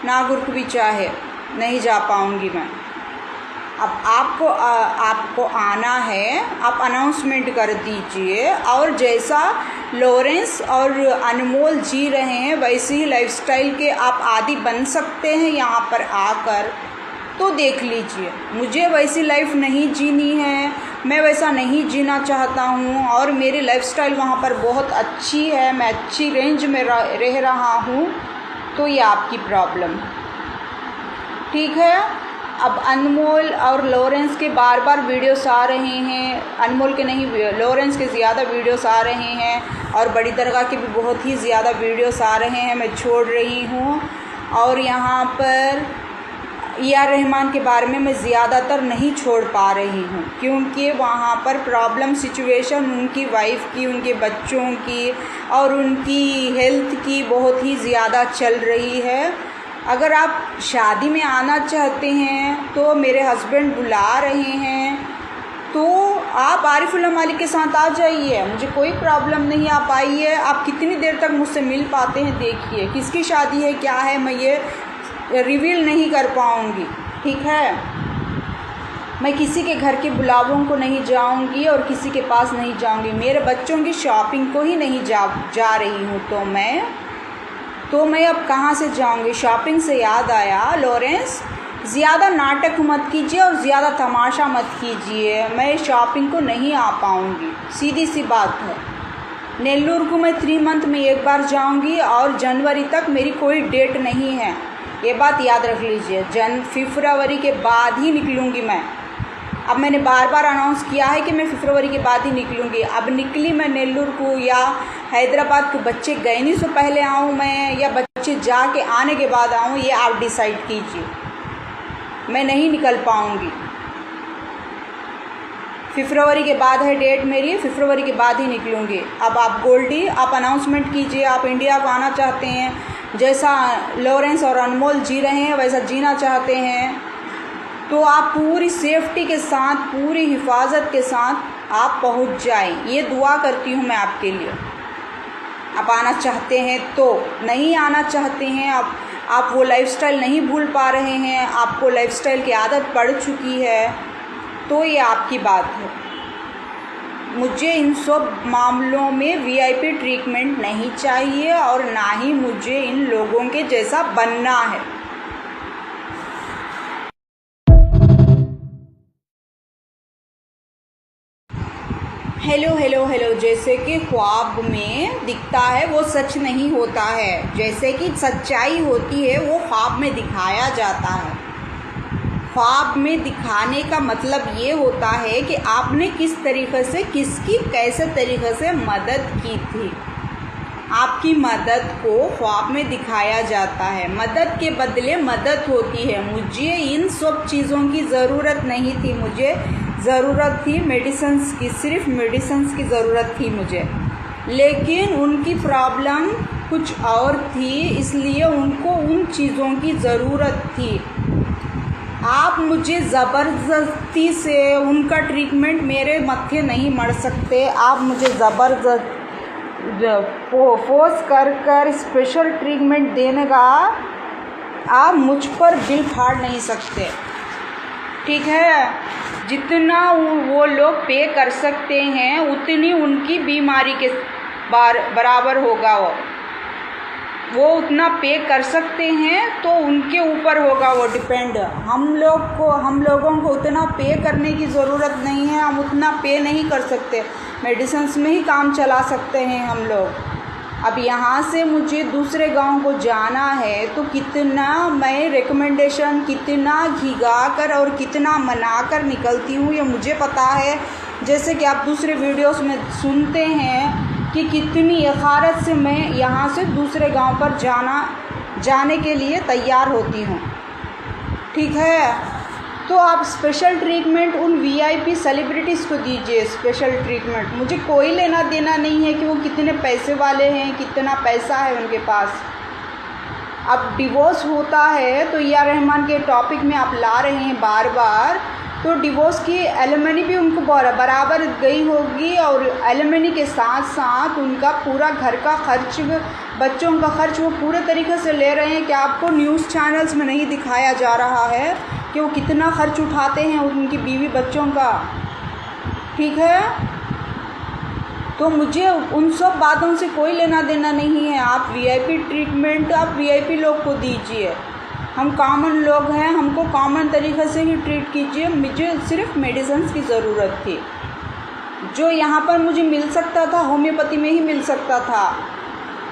नागुर को भी चाहे नहीं जा पाऊँगी मैं। अब आपको आना है, आप अनाउंसमेंट कर दीजिए और जैसा लॉरेंस और अनमोल जी रहे हैं वैसे ही लाइफस्टाइल के आप आदी बन सकते हैं यहाँ पर आकर, तो देख लीजिए। मुझे वैसी लाइफ नहीं जीनी है, मैं वैसा नहीं जीना चाहता हूँ और मेरी लाइफस्टाइल वहाँ पर बहुत अच्छी है, मैं अच्छी रेंज में रह रहा हूँ, तो ये आपकी प्रॉब्लम, ठीक है। अब अनमोल और लॉरेंस के बार बार वीडियोस आ रहे हैं, अनमोल के नहीं लॉरेंस के ज़्यादा वीडियोस आ रहे हैं और बड़ी दरगाह के भी बहुत ही ज़्यादा वीडियोस आ रहे हैं, मैं छोड़ रही हूँ। और यहाँ पर AR रहमान के बारे में मैं ज़्यादातर नहीं छोड़ पा रही हूँ क्योंकि वहाँ पर प्रॉब्लम सिचुएशन उनकी वाइफ की, उनके बच्चों की और उनकी हेल्थ की बहुत ही ज़्यादा चल रही है। अगर आप शादी में आना चाहते हैं तो मेरे हस्बैंड बुला रहे हैं, तो आप आरिफुल्लाह मालिक के साथ आ जाइए, मुझे कोई प्रॉब्लम नहीं। आप आइए, आप कितनी देर तक मुझसे मिल पाते हैं देखिए। किसकी शादी है क्या है मैं ये रिवील नहीं कर पाऊँगी, ठीक है। मैं किसी के घर के बुलावों को नहीं जाऊंगी और किसी के पास नहीं जाऊंगी, मेरे बच्चों की शॉपिंग को ही नहीं जा रही हूँ, तो मैं अब कहाँ से जाऊंगी। शॉपिंग से याद आया लॉरेंस, ज़्यादा नाटक मत कीजिए और ज़्यादा तमाशा मत कीजिए, मैं शॉपिंग को नहीं आ पाऊंगी, सीधी सी बात है। नेल्लूर को मैं 3 मंथ में एक बार जाऊंगी और जनवरी तक मेरी कोई डेट नहीं है, ये बात याद रख लीजिए। फरवरी के बाद ही निकलूँगी मैं। अब मैंने बार बार अनाउंस किया है कि मैं फरवरी के बाद ही निकलूँगी। अब निकली मैं नेल्लूर को या हैदराबाद को, बच्चे गए से पहले आऊँ मैं या बच्चे जाके आने के बाद आऊँ, ये आप डिसाइड कीजिए। मैं नहीं निकल पाऊँगी, फरवरी के बाद है डेट मेरी, फरवरी के बाद ही निकलूँगी। अब आप गोल्डी, आप अनाउंसमेंट कीजिए, आप इंडिया को आना चाहते हैं, जैसा लॉरेंस और अनमोल जी रहे हैं वैसा जीना चाहते हैं, तो आप पूरी सेफ्टी के साथ, पूरी हिफाजत के साथ आप पहुंच जाएं, ये दुआ करती हूं मैं आपके लिए। आप आना चाहते हैं तो, नहीं आना चाहते हैं आप वो लाइफस्टाइल नहीं भूल पा रहे हैं, आपको लाइफस्टाइल की आदत पड़ चुकी है, तो ये आपकी बात है। मुझे इन सब मामलों में VIP ट्रीटमेंट नहीं चाहिए और ना ही मुझे इन लोगों के जैसा बनना है। हेलो, जैसे कि ख्वाब में दिखता है वो सच नहीं होता है, जैसे कि सच्चाई होती है वो ख्वाब में दिखाया जाता है। ख्वाब में दिखाने का मतलब ये होता है कि आपने किस तरीक़े से, किसकी कैसे तरीक़े से मदद की थी, आपकी मदद को ख्वाब में दिखाया जाता है। मदद के बदले मदद होती है। मुझे इन सब चीज़ों की ज़रूरत नहीं थी, मुझे ज़रूरत थी मेडिसिन्स की, सिर्फ मेडिसिन्स की ज़रूरत थी मुझे, लेकिन उनकी प्रॉब्लम कुछ और थी, इसलिए उनको उन चीज़ों की ज़रूरत थी। आप मुझे ज़बरदस्ती से उनका ट्रीटमेंट मेरे मत्थे नहीं मर सकते, आप मुझे ज़बरदस्त फोर्स कर स्पेशल ट्रीटमेंट देने का आप मुझ पर बिल फाड़ नहीं सकते, ठीक है। जितना वो लोग पे कर सकते हैं उतनी उनकी बीमारी के बराबर होगा, वो उतना पे कर सकते हैं तो उनके ऊपर होगा वो डिपेंड। हम लोगों को उतना पे करने की ज़रूरत नहीं है, हम उतना पे नहीं कर सकते, मेडिसिन्स में ही काम चला सकते हैं हम लोग। अब यहाँ से मुझे दूसरे गांव को जाना है तो कितना मैं रिकमेंडेशन, कितना घिगा कर और कितना मना कर निकलती हूँ ये मुझे पता है। जैसे कि आप दूसरे वीडियोस में सुनते हैं कि कितनी यखारत से मैं यहाँ से दूसरे गांव पर जाने के लिए तैयार होती हूँ, ठीक है। तो आप स्पेशल ट्रीटमेंट उन VIP सेलिब्रिटीज़ को दीजिए, स्पेशल ट्रीटमेंट। मुझे कोई लेना देना नहीं है कि वो कितने पैसे वाले हैं, कितना पैसा है उनके पास। अब डिवोर्स होता है तो AR रहमान के टॉपिक में आप ला रहे हैं बार बार, तो डिवोर्स की एलिमनी भी उनको बराबर गई होगी और एलिमनी के साथ साथ उनका पूरा घर का खर्च, बच्चों का खर्च वो पूरे तरीके से ले रहे हैं कि आपको न्यूज़ चैनल्स में नहीं दिखाया जा रहा है। कि वो कितना खर्च उठाते हैं उनकी बीवी बच्चों का, ठीक है। तो मुझे उन सब बातों से कोई लेना देना नहीं है। आप वीआईपी ट्रीटमेंट आप वीआईपी लोग को दीजिए, हम कॉमन लोग हैं, हमको कॉमन तरीक़े से ही ट्रीट कीजिए। मुझे सिर्फ मेडिसिन की ज़रूरत थी, जो यहाँ पर मुझे मिल सकता था होम्योपैथी में ही मिल सकता था।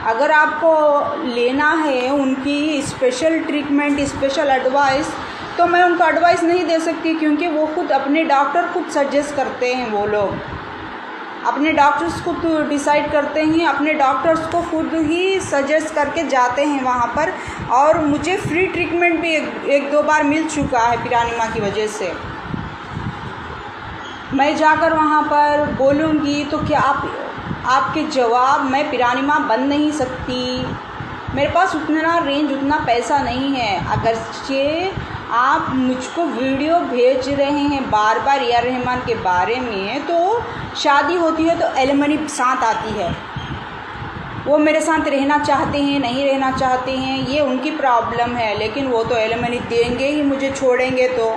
अगर आपको लेना है उनकी स्पेशल ट्रीटमेंट, स्पेशल एडवाइस, तो मैं उनको एडवाइस नहीं दे सकती, क्योंकि वो खुद अपने डॉक्टर खुद सजेस्ट करते हैं। वो लोग अपने डॉक्टर्स को डिसाइड करते हैं, अपने डॉक्टर्स को खुद ही सजेस्ट करके जाते हैं वहाँ पर। और मुझे फ्री ट्रीटमेंट भी एक दो बार मिल चुका है पिरानी माँ की वजह से। मैं जाकर वहाँ पर बोलूँगी तो क्या आपके जवाब, मैं पिरानी माँ बन नहीं सकती, मेरे पास उतना रेंज, उतना पैसा नहीं है। अगरचे आप मुझको वीडियो भेज रहे हैं बार बार ए आर रहमान के बारे में, तो शादी होती है तो एलिमनी साथ आती है। वो मेरे साथ रहना चाहते हैं, नहीं रहना चाहते हैं, ये उनकी प्रॉब्लम है, लेकिन वो तो एलिमनी देंगे ही, मुझे छोड़ेंगे तो।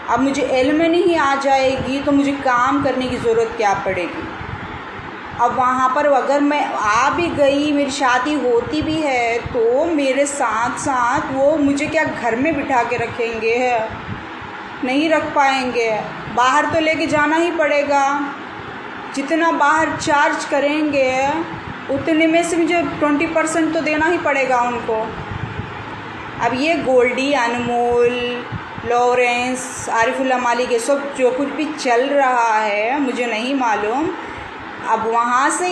अब मुझे एलिमनी ही आ जाएगी तो मुझे काम करने की ज़रूरत क्या पड़ेगी। अब वहाँ पर अगर मैं आ भी गई, मेरी शादी होती भी है, तो मेरे साथ साथ वो मुझे क्या घर में बिठा के रखेंगे? नहीं रख पाएंगे। बाहर तो लेके जाना ही पड़ेगा। जितना बाहर चार्ज करेंगे उतने में से मुझे 20% तो देना ही पड़ेगा उनको। अब ये गोल्डी, अनमोल, लॉरेंस, आरिफुल्ला मालिक, ये सब जो कुछ भी चल रहा है मुझे नहीं मालूम। अब वहाँ से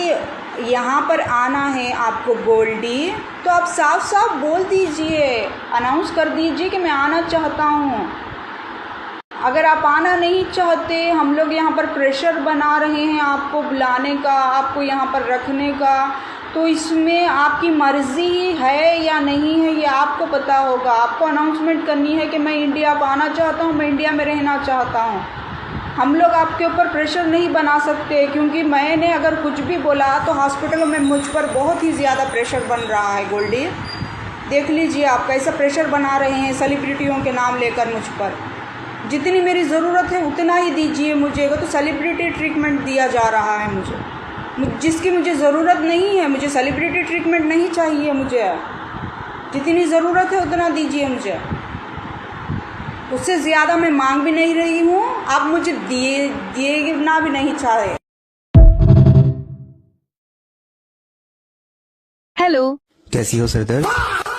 यहाँ पर आना है आपको गोल्डी, तो आप साफ साफ बोल दीजिए, अनाउंस कर दीजिए कि मैं आना चाहता हूँ। अगर आप आना नहीं चाहते, हम लोग यहाँ पर प्रेशर बना रहे हैं आपको बुलाने का, आपको यहाँ पर रखने का, तो इसमें आपकी मर्ज़ी है या नहीं है ये आपको पता होगा। आपको अनाउंसमेंट करनी है कि मैं इंडिया आना चाहता हूँ, मैं इंडिया में रहना चाहता हूँ। हम लोग आपके ऊपर प्रेशर नहीं बना सकते, क्योंकि मैंने अगर कुछ भी बोला तो हॉस्पिटल में मुझ पर बहुत ही ज़्यादा प्रेशर बन रहा है। गोल्डी, देख लीजिए आप कैसा प्रेशर बना रहे हैं सेलिब्रिटियों के नाम लेकर मुझ पर। जितनी मेरी ज़रूरत है उतना ही दीजिए मुझे, तो सेलिब्रिटी ट्रीटमेंट दिया जा रहा है मुझे, जिसकी मुझे ज़रूरत नहीं है। मुझे सेलिब्रिटी ट्रीटमेंट नहीं चाहिए, मुझे जितनी ज़रूरत है उतना दीजिए मुझे, उससे ज़्यादा मैं मांग भी नहीं रही हूँ। आप मुझे देना भी नहीं चाहे। हेलो, कैसी हो सरदर्द?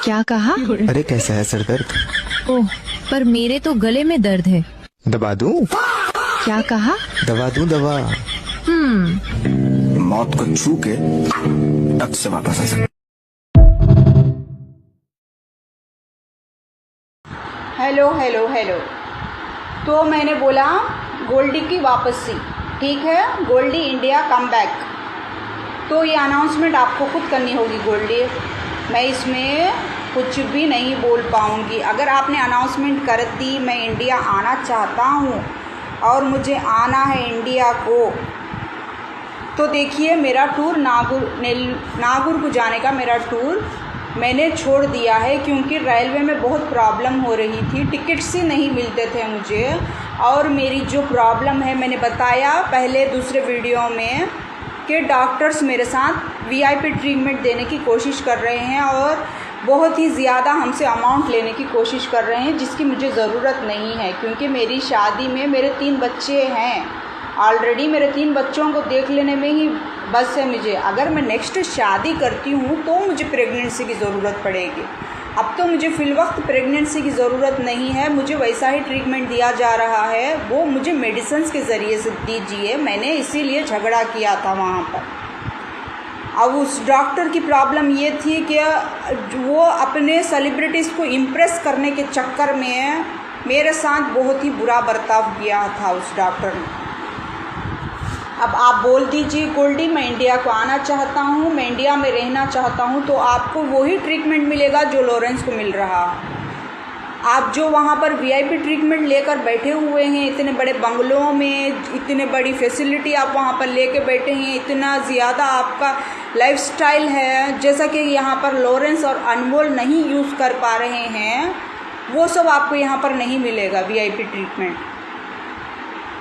क्या कहा? अरे कैसा है सरदर्द? ओह, पर मेरे तो गले में दर्द है। दबा दूं? क्या कहा? दबा दूं दवा? मौत को छू के टक से वापस आ सकते। Hello hello hello. तो मैंने बोला गोल्डी की वापसी, ठीक है, गोल्डी इंडिया कम बैक। तो ये अनाउंसमेंट आपको खुद करनी होगी गोल्डी, मैं इसमें कुछ भी नहीं बोल पाऊँगी। अगर आपने अनाउंसमेंट कर दी मैं इंडिया आना चाहता हूँ और मुझे आना है इंडिया को, तो देखिए मेरा टूर नागुर को जाने का मेरा टूर मैंने छोड़ दिया है, क्योंकि रेलवे में बहुत प्रॉब्लम हो रही थी, टिकट्स ही नहीं मिलते थे मुझे। और मेरी जो प्रॉब्लम है मैंने बताया पहले दूसरे वीडियो में कि डॉक्टर्स मेरे साथ वीआईपी ट्रीटमेंट देने की कोशिश कर रहे हैं और बहुत ही ज़्यादा हमसे अमाउंट लेने की कोशिश कर रहे हैं, जिसकी मुझे ज़रूरत नहीं है। क्योंकि मेरी शादी में मेरे 3 बच्चे हैं ऑलरेडी, मेरे 3 बच्चों को देख लेने में ही बस है मुझे। अगर मैं नेक्स्ट शादी करती हूँ तो मुझे प्रेगनेंसी की ज़रूरत पड़ेगी। अब तो मुझे फ़िलवक्त प्रेगनेंसी की ज़रूरत नहीं है, मुझे वैसा ही ट्रीटमेंट दिया जा रहा है, वो मुझे मेडिसिन के ज़रिए से दीजिए। मैंने इसीलिए झगड़ा किया था वहाँ पर। अब उस डॉक्टर की प्रॉब्लम ये थी कि वो अपने सेलिब्रिटीज़ को इम्प्रेस करने के चक्कर में मेरे साथ बहुत ही बुरा बर्ताव किया था उस डॉक्टर ने। अब आप बोल दीजिए गोल्डी मैं इंडिया को आना चाहता हूँ, मैं इंडिया में रहना चाहता हूँ, तो आपको वही ट्रीटमेंट मिलेगा जो लॉरेंस को मिल रहा है। आप जो वहाँ पर वीआईपी ट्रीटमेंट लेकर बैठे हुए हैं, इतने बड़े बंगलों में इतने बड़ी फैसिलिटी आप वहाँ पर लेके बैठे हैं, इतना ज़्यादा आपका लाइफस्टाइल है, जैसा कि यहाँ पर लॉरेंस और अनमोल नहीं यूज़ कर पा रहे हैं, वो सब आपको यहाँ पर नहीं मिलेगा वीआईपी ट्रीटमेंट।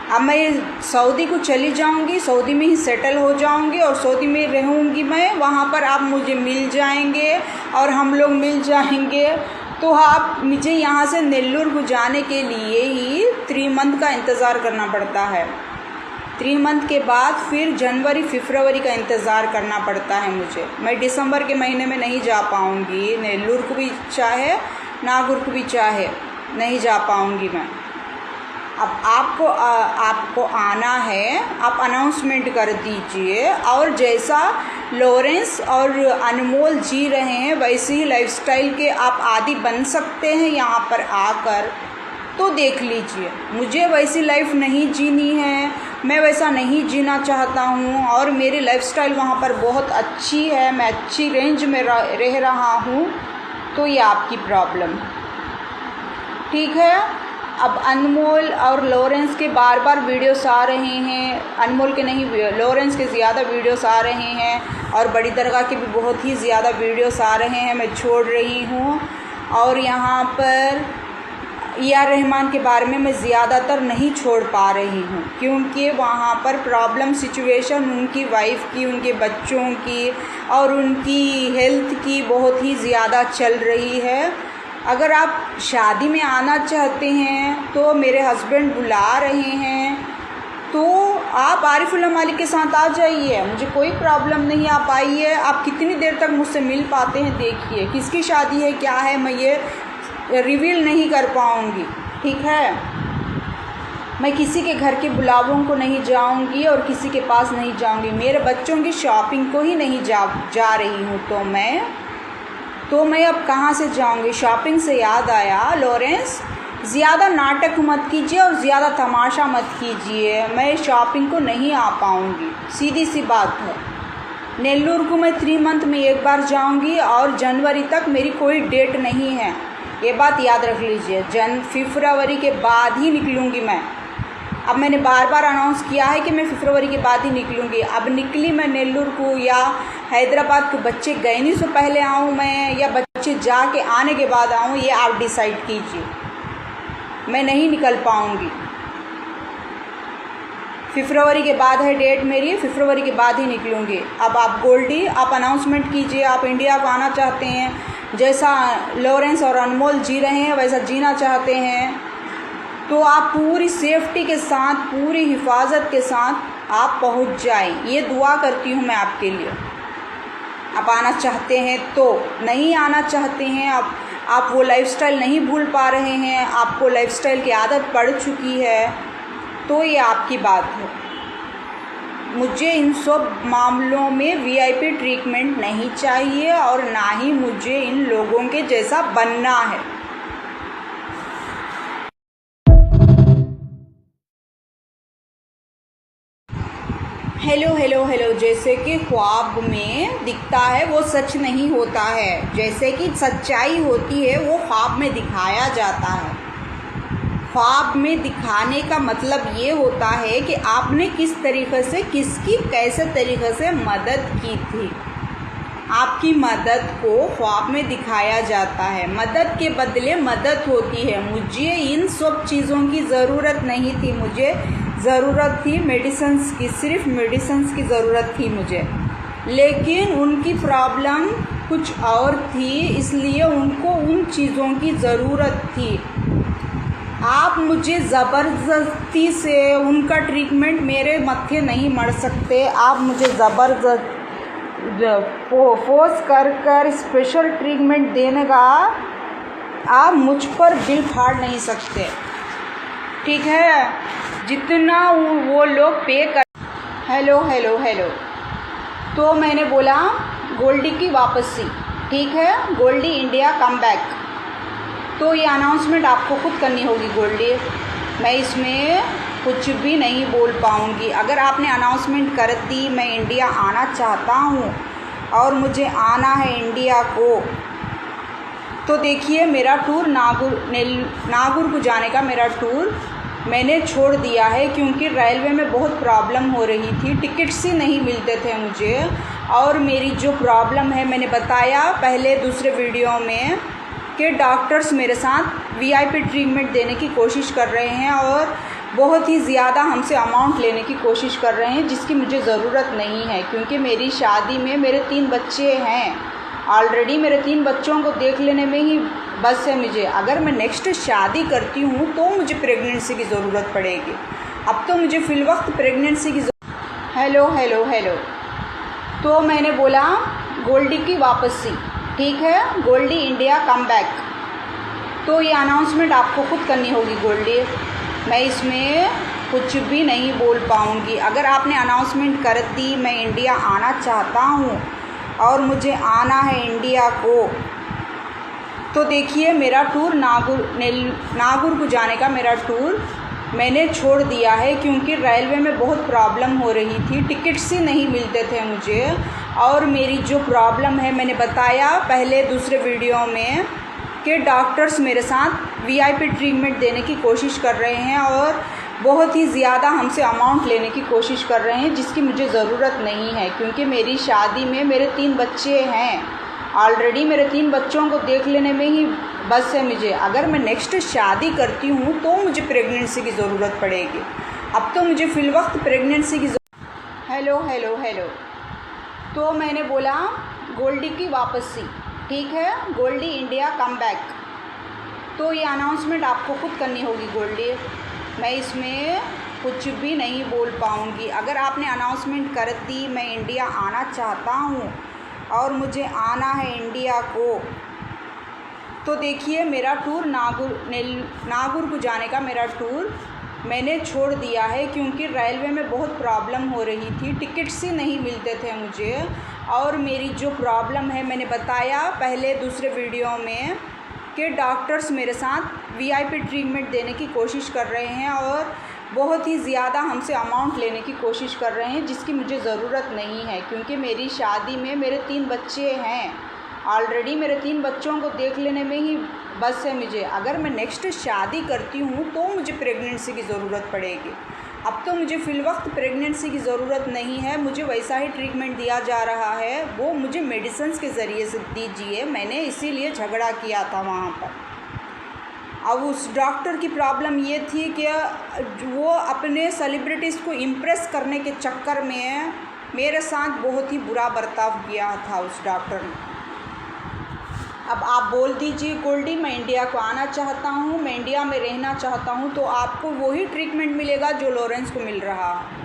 अब मैं सऊदी को चली जाऊंगी, सऊदी में ही सेटल हो जाऊंगी और सऊदी में रहूंगी मैं, वहाँ पर आप मुझे मिल जाएंगे और हम लोग मिल जाएंगे। तो आप मुझे यहाँ से नेल्लूर को जाने के लिए ही 3 मंथ का इंतज़ार करना पड़ता है। 3 मंथ के बाद फिर जनवरी फरवरी का इंतज़ार करना पड़ता है मुझे। मैं दिसंबर के महीने में नहीं जा पाऊँगी, नेल्लूर को भी चाहे नागौर को भी चाहे नहीं जा पाऊँगी मैं। अब आपको आना है, आप अनाउंसमेंट कर दीजिए और जैसा लॉरेंस और अनमोल जी रहे हैं वैसे ही लाइफस्टाइल के आप आदी बन सकते हैं यहाँ पर आकर। तो देख लीजिए, मुझे वैसी लाइफ नहीं जीनी है, मैं वैसा नहीं जीना चाहता हूँ और मेरी लाइफस्टाइल वहाँ पर बहुत अच्छी है, मैं अच्छी रेंज में रह रहा हूँ। तो ये आपकी प्रॉब्लम, ठीक है। अब अनमोल और लॉरेंस के बार बार वीडियोस आ रहे हैं, अनमोल के नहीं लॉरेंस के ज़्यादा वीडियोस आ रहे हैं और बड़ी दरगाह के भी बहुत ही ज़्यादा वीडियोस आ रहे हैं, मैं छोड़ रही हूँ। और यहाँ पर AR रहमान के बारे में मैं ज़्यादातर नहीं छोड़ पा रही हूँ क्योंकि वहाँ पर प्रॉब्लम सिचुएशन उनकी वाइफ की, उनके बच्चों की और उनकी हेल्थ की बहुत ही ज़्यादा चल रही है। अगर आप शादी में आना चाहते हैं तो मेरे हस्बैंड बुला रहे हैं, तो आप आरिफुल्लाह मालिक के साथ आ जाइए, मुझे कोई प्रॉब्लम नहीं। आप आइए, आप कितनी देर तक मुझसे मिल पाते हैं देखिए। किसकी शादी है क्या है मैं ये रिवील नहीं कर पाऊँगी, ठीक है। मैं किसी के घर के बुलावों को नहीं जाऊँगी और किसी के पास नहीं जाऊँगी, मेरे बच्चों की शॉपिंग को ही नहीं जा रही हूँ। तो मैं अब कहाँ से जाऊँगी। शॉपिंग से याद आया, लॉरेंस ज़्यादा नाटक मत कीजिए और ज़्यादा तमाशा मत कीजिए, मैं शॉपिंग को नहीं आ पाऊँगी, सीधी सी बात है। नेल्लूर को मैं 3 मंथ में एक बार जाऊँगी और जनवरी तक मेरी कोई डेट नहीं है, ये बात याद रख लीजिए। फरवरी के बाद ही निकलूँगी मैं। अब मैंने बार बार अनाउंस किया है कि मैं फरवरी के बाद ही निकलूँगी। अब निकली मैं नेल्लूर को या हैदराबाद को, बच्चे गए से पहले आऊँ मैं या बच्चे जाके आने के बाद आऊँ, ये आप डिसाइड कीजिए। मैं नहीं निकल पाऊँगी। फरवरी के बाद है डेट मेरी, फरवरी के बाद ही निकलूँगी। अब आप गोल्डी, आप अनाउंसमेंट कीजिए, आप इंडिया को आना चाहते हैं, जैसा लॉरेंस और अनमोल जी रहे हैं वैसा जीना चाहते हैं, तो आप पूरी सेफ्टी के साथ, पूरी हिफाजत के साथ आप पहुंच जाएं। ये दुआ करती हूं मैं आपके लिए। आप आना चाहते हैं तो, नहीं आना चाहते हैं, आप वो लाइफस्टाइल नहीं भूल पा रहे हैं, आपको लाइफस्टाइल की आदत पड़ चुकी है, तो ये आपकी बात है। मुझे इन सब मामलों में वीआईपी ट्रीटमेंट नहीं चाहिए और ना ही मुझे इन लोगों के जैसा बनना है। हेलो, जैसे कि ख्वाब में दिखता है वो सच नहीं होता है, जैसे कि सच्चाई होती है वो ख्वाब में दिखाया जाता है। ख्वाब में दिखाने का मतलब ये होता है कि आपने किस तरीक़े से, किसकी कैसे तरीक़े से मदद की थी। आपकी मदद को ख्वाब में दिखाया जाता है, मदद के बदले मदद होती है। मुझे इन सब चीज़ों की ज़रूरत नहीं थी, मुझे ज़रूरत थी मेडिसिन्स की, सिर्फ मेडिसिन्स की ज़रूरत थी मुझे, लेकिन उनकी प्रॉब्लम कुछ और थी, इसलिए उनको उन चीज़ों की ज़रूरत थी। आप मुझे ज़बरदस्ती से उनका ट्रीटमेंट मेरे मत्थे नहीं मर सकते। आप मुझे ज़बरदस्त फोर्स कर स्पेशल ट्रीटमेंट देने का आप मुझ पर दिल फाड़ नहीं सकते, ठीक है। जितना वो लोग पे कर। हेलो, तो मैंने बोला गोल्डी की वापसी, ठीक है, गोल्डी इंडिया कम बैक। तो ये अनाउंसमेंट आपको खुद करनी होगी गोल्डी, मैं इसमें कुछ भी नहीं बोल पाऊँगी। अगर आपने अनाउंसमेंट कर दी मैं इंडिया आना चाहता हूँ और मुझे आना है इंडिया को, तो देखिए मेरा टूर नागौर को जाने का मेरा टूर मैंने छोड़ दिया है, क्योंकि रेलवे में बहुत प्रॉब्लम हो रही थी, टिकट्स ही नहीं मिलते थे मुझे। और मेरी जो प्रॉब्लम है मैंने बताया पहले दूसरे वीडियो में कि डॉक्टर्स मेरे साथ वीआईपी ट्रीटमेंट देने की कोशिश कर रहे हैं और बहुत ही ज़्यादा हमसे अमाउंट लेने की कोशिश कर रहे हैं, जिसकी मुझे ज़रूरत नहीं है, क्योंकि मेरी शादी में मेरे 3 बच्चे हैं ऑलरेडी। मेरे 3 बच्चों को देख लेने में ही बस है मुझे। अगर मैं नेक्स्ट शादी करती हूँ तो मुझे प्रेगनेंसी की ज़रूरत पड़ेगी। अब तो मुझे फ़िलवक्त प्रेगनेंसी की हेलो हेलो हेलो। तो मैंने बोला गोल्डी की वापसी, ठीक है, गोल्डी इंडिया कम बैक। तो ये अनाउंसमेंट आपको खुद करनी होगी गोल्डी, मैं इसमें कुछ भी नहीं बोल पाऊँगी। अगर आपने अनाउंसमेंट कर दी मैं इंडिया आना चाहता हूँ और मुझे आना है इंडिया को, तो देखिए मेरा टूर नागुर को जाने का मेरा टूर मैंने छोड़ दिया है, क्योंकि रेलवे में बहुत प्रॉब्लम हो रही थी, टिकट्स ही नहीं मिलते थे मुझे। और मेरी जो प्रॉब्लम है मैंने बताया पहले दूसरे वीडियो में कि डॉक्टर्स मेरे साथ वीआईपी ट्रीटमेंट देने की कोशिश कर रहे हैं और बहुत ही ज़्यादा हमसे अमाउंट लेने की कोशिश कर रहे हैं, जिसकी मुझे ज़रूरत नहीं है, क्योंकि मेरी शादी में मेरे 3 बच्चे हैं ऑलरेडी। मेरे 3 बच्चों को देख लेने में ही बस है मुझे। अगर मैं नेक्स्ट शादी करती हूँ तो मुझे प्रेगनेंसी की ज़रूरत पड़ेगी। अब तो मुझे फ़िलवक्त प्रेगनेंसी की हेलो हेलो हेलो। तो मैंने बोला गोल्डी की वापसी, ठीक है, गोल्डी इंडिया कम बैक। तो ये अनाउंसमेंट आपको खुद करनी होगी गोल्डी, मैं इसमें कुछ भी नहीं बोल पाऊँगी। अगर आपने अनाउंसमेंट कर दी मैं इंडिया आना चाहता हूँ और मुझे आना है इंडिया को, तो देखिए मेरा टूर नागुर को जाने का मेरा टूर मैंने छोड़ दिया है, क्योंकि रेलवे में बहुत प्रॉब्लम हो रही थी, टिकट्स ही नहीं मिलते थे मुझे। और मेरी जो प्रॉब्लम है मैंने बताया पहले दूसरे वीडियो में कि डॉक्टर्स मेरे साथ वीआईपी ट्रीटमेंट देने की कोशिश कर रहे हैं और बहुत ही ज़्यादा हमसे अमाउंट लेने की कोशिश कर रहे हैं, जिसकी मुझे ज़रूरत नहीं है, क्योंकि मेरी शादी में मेरे 3 बच्चे हैं ऑलरेडी। मेरे 3 बच्चों को देख लेने में ही बस है मुझे। अगर मैं नेक्स्ट शादी करती हूँ तो मुझे प्रेगनेंसी की ज़रूरत पड़ेगी। अब तो मुझे फ़िलवक्त प्रेगनेंसी की ज़रूरत नहीं है, मुझे वैसा ही ट्रीटमेंट दिया जा रहा है, वो मुझे मेडिसिन्स के ज़रिए से दीजिए। मैंने इसीलिए झगड़ा किया था वहाँ पर। अब उस डॉक्टर की प्रॉब्लम ये थी कि वो अपने सेलिब्रिटीज़ को इम्प्रेस करने के चक्कर में मेरे साथ बहुत ही बुरा बर्ताव किया था उस डॉक्टर ने। अब आप बोल दीजिए गोल्डी मैं इंडिया को आना चाहता हूँ, मैं इंडिया में रहना चाहता हूँ, तो आपको वही ट्रीटमेंट मिलेगा जो लॉरेंस को मिल रहा है।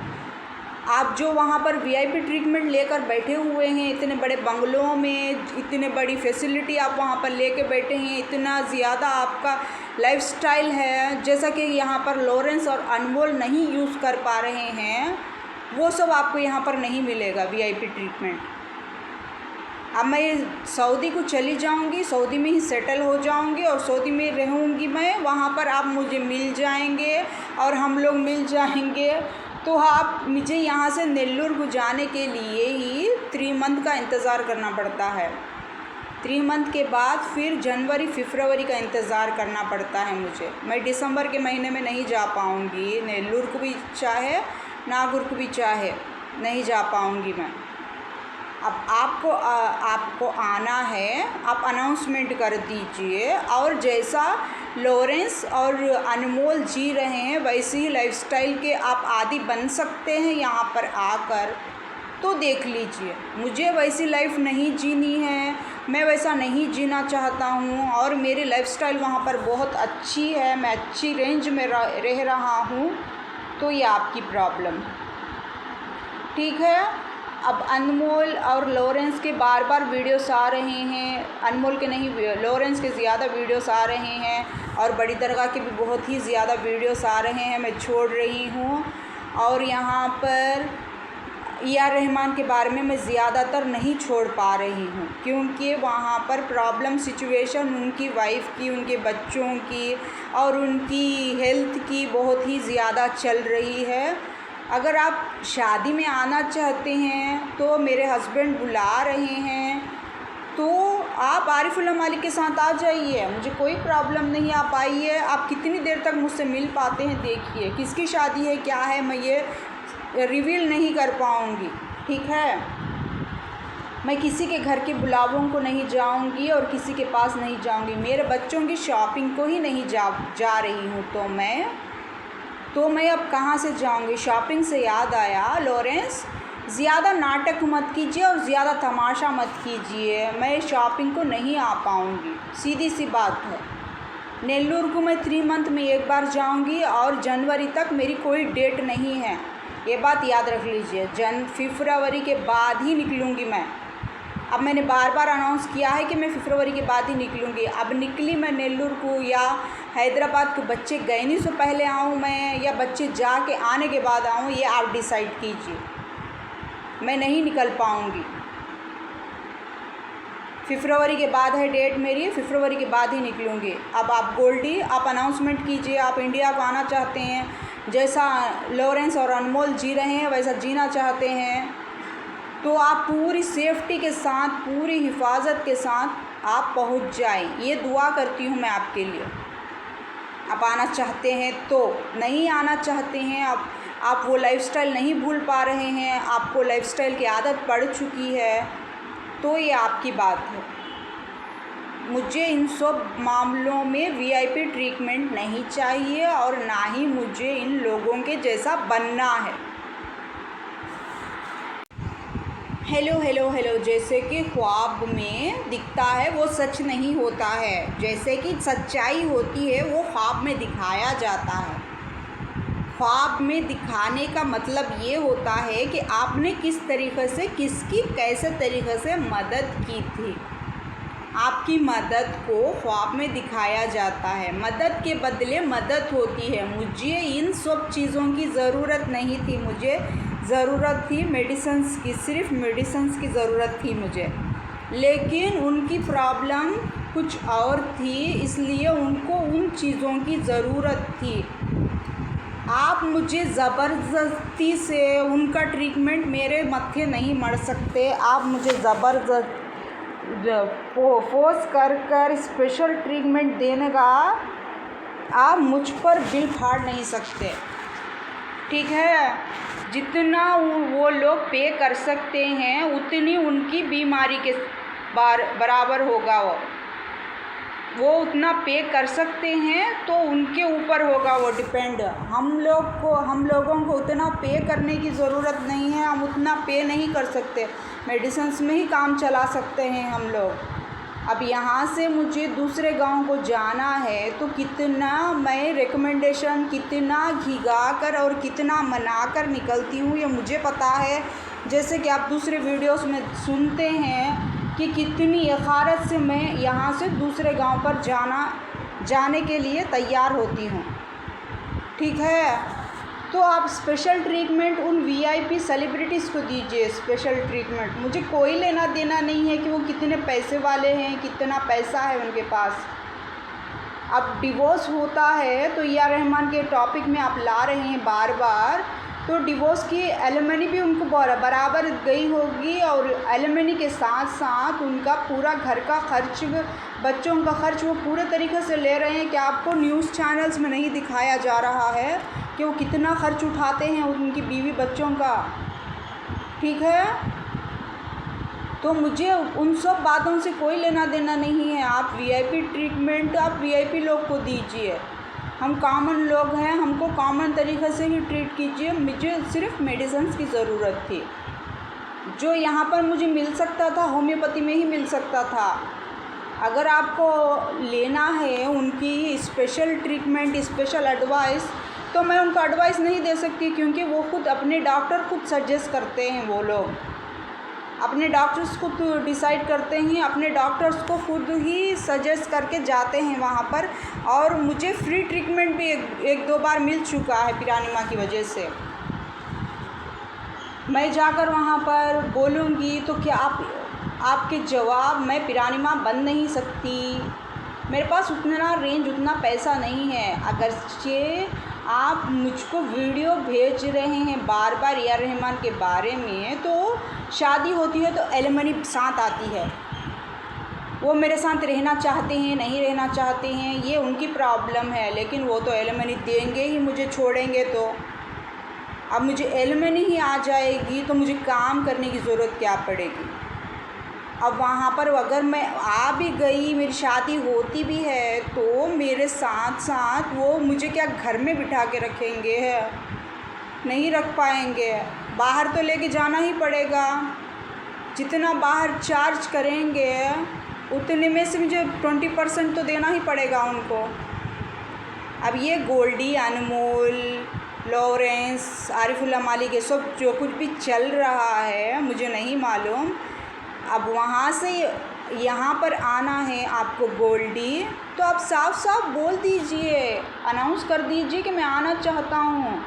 आप जो वहाँ पर वीआईपी ट्रीटमेंट लेकर बैठे हुए हैं, इतने बड़े बंगलों में इतने बड़ी फैसिलिटी आप वहाँ पर लेके बैठे हैं, इतना ज़्यादा आपका लाइफस्टाइल है, जैसा कि यहाँ पर लॉरेंस और अनमोल नहीं यूज़ कर पा रहे हैं, वो सब आपको यहाँ पर नहीं मिलेगा वीआईपी ट्रीटमेंट। अब मैं सऊदी को चली जाऊंगी, सऊदी में ही सेटल हो जाऊंगी और सऊदी में रहूंगी मैं, वहाँ पर आप मुझे मिल जाएंगे और हम लोग मिल जाएंगे। तो आप मुझे यहाँ से नेल्लूर को जाने के लिए ही 3 मंथ का इंतज़ार करना पड़ता है। 3 मंथ के बाद फिर जनवरी फरवरी का इंतज़ार करना पड़ता है मुझे। मैं दिसंबर के महीने में नहीं जा पाऊँगी, नेल्लूर को भी चाहे नागुर को भी चाहे नहीं जा पाऊँगी मैं। अब आपको आना है, आप अनाउंसमेंट कर दीजिए और जैसा लॉरेंस और अनमोल जी रहे हैं वैसे ही लाइफस्टाइल के आप आदी बन सकते हैं यहाँ पर आकर, तो देख लीजिए। मुझे वैसी लाइफ नहीं जीनी है, मैं वैसा नहीं जीना चाहता हूँ और मेरी लाइफस्टाइल वहाँ पर बहुत अच्छी है, मैं अच्छी रेंज में रह रहा हूँ, तो ये आपकी प्रॉब्लम है, ठीक है। अब अनमोल और लॉरेंस के बार बार वीडियोस आ रहे हैं, अनमोल के नहीं लॉरेंस के ज़्यादा वीडियोस आ रहे हैं और बड़ी दरगाह के भी बहुत ही ज़्यादा वीडियोस आ रहे हैं, मैं छोड़ रही हूँ। और यहाँ पर AR रहमान के बारे में मैं ज़्यादातर नहीं छोड़ पा रही हूँ, क्योंकि वहाँ पर प्रॉब्लम सिचुएशन उनकी वाइफ की, उनके बच्चों की और उनकी हेल्थ की बहुत ही ज़्यादा चल रही है। अगर आप शादी में आना चाहते हैं तो मेरे हस्बैंड बुला रहे हैं, तो आप आरिफुल्लाह मालिक के साथ आ जाइए, मुझे कोई प्रॉब्लम नहीं, आप आइए। आप कितनी देर तक मुझसे मिल पाते हैं देखिए, किसकी शादी है क्या है मैं ये रिवील नहीं कर पाऊँगी, ठीक है। मैं किसी के घर के बुलावों को नहीं जाऊंगी और किसी के पास नहीं जाऊंगी। मेरे बच्चों की शॉपिंग को ही नहीं जा रही हूँ, तो मैं अब कहाँ से जाऊंगी। शॉपिंग से याद आया लॉरेंस, ज़्यादा नाटक मत कीजिए और ज़्यादा तमाशा मत कीजिए। मैं शॉपिंग को नहीं आ पाऊंगी, सीधी सी बात है। नेल्लूर को मैं 3 मंथ में एक बार जाऊंगी और जनवरी तक मेरी कोई डेट नहीं है, ये बात याद रख लीजिए। फरवरी के बाद ही निकलूँगी मैं। अब मैंने बार बार अनाउंस किया है कि मैं फरवरी के बाद ही निकलूँगी। अब निकली मैं नेल्लूर को या हैदराबाद को, बच्चे गए से पहले आऊँ मैं या बच्चे जाके आने के बाद आऊँ, ये आप डिसाइड कीजिए। मैं नहीं निकल पाऊँगी। फरवरी के बाद है डेट मेरी, फरवरी के बाद ही निकलूँगी। अब आप गोल्डी, आप अनाउंसमेंट कीजिए, आप इंडिया को आना चाहते हैं, जैसा लॉरेंस और अनमोल जी रहे हैं वैसा जीना चाहते हैं, तो आप पूरी सेफ्टी के साथ, पूरी हिफाजत के साथ आप पहुंच जाएं। ये दुआ करती हूँ मैं आपके लिए। आप आना चाहते हैं तो, नहीं आना चाहते हैं, आप वो लाइफस्टाइल नहीं भूल पा रहे हैं, आपको लाइफस्टाइल की आदत पड़ चुकी है, तो ये आपकी बात है। मुझे इन सब मामलों में वीआईपी ट्रीटमेंट नहीं चाहिए और ना ही मुझे इन लोगों के जैसा बनना है। हेलो हेलो हेलो, जैसे कि ख्वाब में दिखता है वो सच नहीं होता है, जैसे कि सच्चाई होती है वो ख्वाब में दिखाया जाता है। ख्वाब में दिखाने का मतलब ये होता है कि आपने किस तरीक़े से, किसकी कैसे तरीक़े से मदद की थी। आपकी मदद को ख्वाब में दिखाया जाता है, मदद के बदले मदद होती है। मुझे इन सब चीज़ों की ज़रूरत नहीं थी, मुझे ज़रूरत थी मेडिसिन्स की, सिर्फ मेडिसिन्स की ज़रूरत थी मुझे, लेकिन उनकी प्रॉब्लम कुछ और थी, इसलिए उनको उन चीज़ों की ज़रूरत थी। आप मुझे ज़बरदस्ती से उनका ट्रीटमेंट मेरे मत्थे नहीं मर सकते। आप मुझे ज़बरदस्त फोर्स कर स्पेशल ट्रीटमेंट देने का आप मुझ पर बिल फाड़ नहीं सकते, ठीक है। जितना वो लोग पे कर सकते हैं उतनी उनकी बीमारी के बराबर होगा। वो उतना पे कर सकते हैं तो उनके ऊपर होगा वो डिपेंड। हम लोगों को उतना पे करने की ज़रूरत नहीं है, हम उतना पे नहीं कर सकते, मेडिसिन्स में ही काम चला सकते हैं हम लोग। अब यहाँ से मुझे दूसरे गांव को जाना है तो कितना मैं रिकमेंडेशन, कितना घिगा कर और कितना मना कर निकलती हूँ ये मुझे पता है। जैसे कि आप दूसरे वीडियोस में सुनते हैं कि कितनी यखारत से मैं यहाँ से दूसरे गांव पर जाने के लिए तैयार होती हूँ, ठीक है। तो आप स्पेशल ट्रीटमेंट उन वीआईपी सेलिब्रिटीज़ को दीजिए, स्पेशल ट्रीटमेंट। मुझे कोई लेना देना नहीं है कि वो कितने पैसे वाले हैं, कितना पैसा है उनके पास। अब डिवोर्स होता है तो या रहमान के टॉपिक में आप ला रहे हैं बार बार, तो डिवोर्स की एलिमनी भी उनको बराबर गई होगी और एलिमनी के साथ साथ उनका पूरा घर का खर्च, बच्चों का खर्च वो पूरे तरीके से ले रहे हैं कि आपको न्यूज़ चैनल्स में नहीं दिखाया जा रहा है कि वो कितना खर्च उठाते हैं उनकी बीवी बच्चों का, ठीक है। तो मुझे उन सब बातों से कोई लेना देना नहीं है। आप वीआईपी ट्रीटमेंट आप वीआईपी लोग को दीजिए, हम कॉमन लोग हैं, हमको कॉमन तरीक़े से ही ट्रीट कीजिए। मुझे सिर्फ मेडिसिन्स की ज़रूरत थी, जो यहाँ पर मुझे मिल सकता था होम्योपैथी में ही मिल सकता था। अगर आपको लेना है उनकी स्पेशल ट्रीटमेंट, स्पेशल एडवाइस, तो मैं उनको एडवाइस नहीं दे सकती, क्योंकि वो खुद अपने डॉक्टर खुद सजेस्ट करते हैं। वो लोग अपने डॉक्टर्स को तो डिसाइड करते हैं, अपने डॉक्टर्स को खुद ही सजेस्ट करके जाते हैं वहाँ पर। और मुझे फ्री ट्रीटमेंट भी एक दो बार मिल चुका है पिरानिमा की वजह से। मैं जाकर वहाँ पर बोलूँगी तो क्या आपके जवाब, मैं पिरानिमा बन नहीं सकती, मेरे पास उतना रेंज, उतना पैसा नहीं है। अगर से आप मुझको वीडियो भेज रहे हैं बार बार या रहमान के बारे में, तो शादी होती है तो एलिमनी साथ आती है। वो मेरे साथ रहना चाहते हैं, नहीं रहना चाहते हैं, ये उनकी प्रॉब्लम है, लेकिन वो तो एलिमनी देंगे ही, मुझे छोड़ेंगे तो। अब मुझे एलिमनी ही आ जाएगी तो मुझे काम करने की ज़रूरत क्या पड़ेगी। अब वहाँ पर अगर मैं आ भी गई, मेरी शादी होती भी है, तो मेरे साथ साथ वो मुझे क्या घर में बिठा के रखेंगे? नहीं रख पाएंगे। बाहर तो लेके जाना ही पड़ेगा। जितना बाहर चार्ज करेंगे उतने में से मुझे 20% तो देना ही पड़ेगा उनको। अब ये गोल्डी, अनमोल, लॉरेंस, आरिफुल्लाह मालिक, ये सब जो कुछ भी चल रहा है मुझे नहीं मालूम। अब वहाँ से यहाँ पर आना है आपको गोल्डी, तो आप साफ साफ बोल दीजिए, अनाउंस कर दीजिए कि मैं आना चाहता हूँ।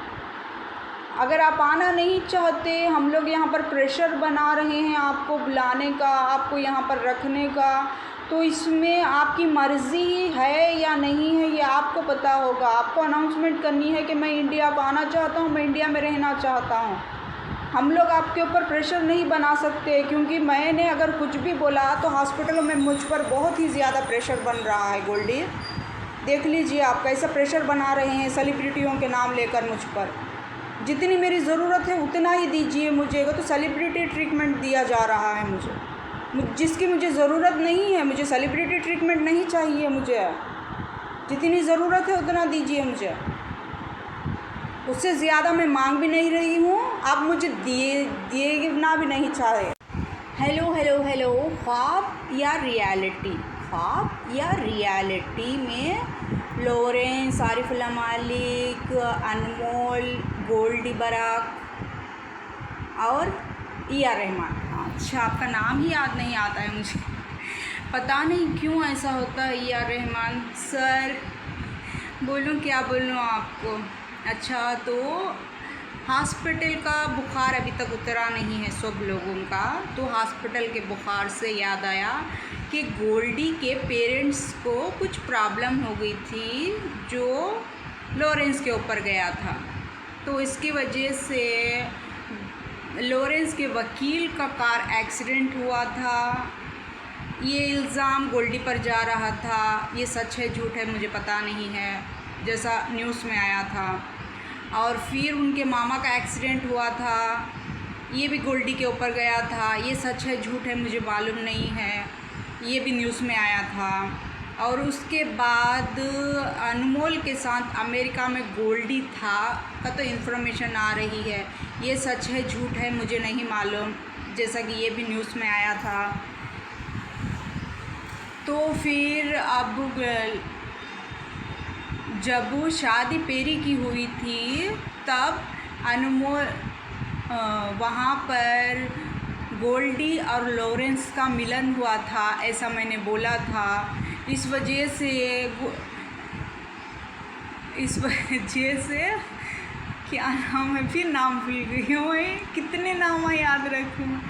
अगर आप आना नहीं चाहते, हम लोग यहाँ पर प्रेशर बना रहे हैं आपको बुलाने का, आपको यहाँ पर रखने का, तो इसमें आपकी मर्ज़ी है या नहीं है ये आपको पता होगा। आपको अनाउंसमेंट करनी है कि मैं इंडिया को आना चाहता हूँ, मैं इंडिया में रहना चाहता हूँ। हम लोग आपके ऊपर प्रेशर नहीं बना सकते, क्योंकि मैंने अगर कुछ भी बोला तो हॉस्पिटलों में मुझ पर बहुत ही ज़्यादा प्रेशर बन रहा है। गोल्डी, देख लीजिए आप कैसा प्रेशर बना रहे हैं सेलिब्रिटियों के नाम लेकर मुझ पर। जितनी मेरी ज़रूरत है उतना ही दीजिए मुझे, तो सेलिब्रिटी ट्रीटमेंट दिया जा रहा है मुझे, जिसकी मुझे ज़रूरत नहीं है। मुझे सेलिब्रिटी ट्रीटमेंट नहीं चाहिए, मुझे जितनी ज़रूरत है उतना दीजिए मुझे, उससे ज़्यादा मैं मांग भी नहीं रही हूँ। आप मुझे देना भी नहीं चाहे। हेलो हेलो हेलो, ख्वाब या रियलिटी? ख्वाब या रियलिटी में लॉरेंस, आरिफुल्लाह मालिक, अनमोल, गोल्डी बराक और ए.आर. रहमान। अच्छा, आपका नाम ही याद नहीं आता है मुझे, पता नहीं क्यों ऐसा होता है। ए.आर. रहमान सर, बोलूँ क्या बोलूँ आपको? अच्छा, तो हॉस्पिटल का बुखार अभी तक उतरा नहीं है सब लोगों का, तो हॉस्पिटल के बुखार से याद आया कि गोल्डी के पेरेंट्स को कुछ प्रॉब्लम हो गई थी जो लॉरेंस के ऊपर गया था, तो इसकी वजह से लॉरेंस के वकील का कार एक्सीडेंट हुआ था। ये इल्ज़ाम गोल्डी पर जा रहा था। ये सच है झूठ है मुझे पता नहीं है, जैसा न्यूज़ में आया था। और फिर उनके मामा का एक्सीडेंट हुआ था, ये भी गोल्डी के ऊपर गया था। ये सच है झूठ है मुझे मालूम नहीं है, ये भी न्यूज़ में आया था। और उसके बाद अनमोल के साथ अमेरिका में गोल्डी था का तो इन्फॉर्मेशन आ रही है। ये सच है झूठ है मुझे नहीं मालूम, जैसा कि ये भी न्यूज़ में आया था। तो फिर अब जब शादी पेरी की हुई थी तब अनमोल वहाँ पर गोल्डी और लॉरेंस का मिलन हुआ था, ऐसा मैंने बोला था। इस वजह से क्या नाम है, फिर नाम भूल गई हूँ मैं, कितने नाम मैं याद रखूँ।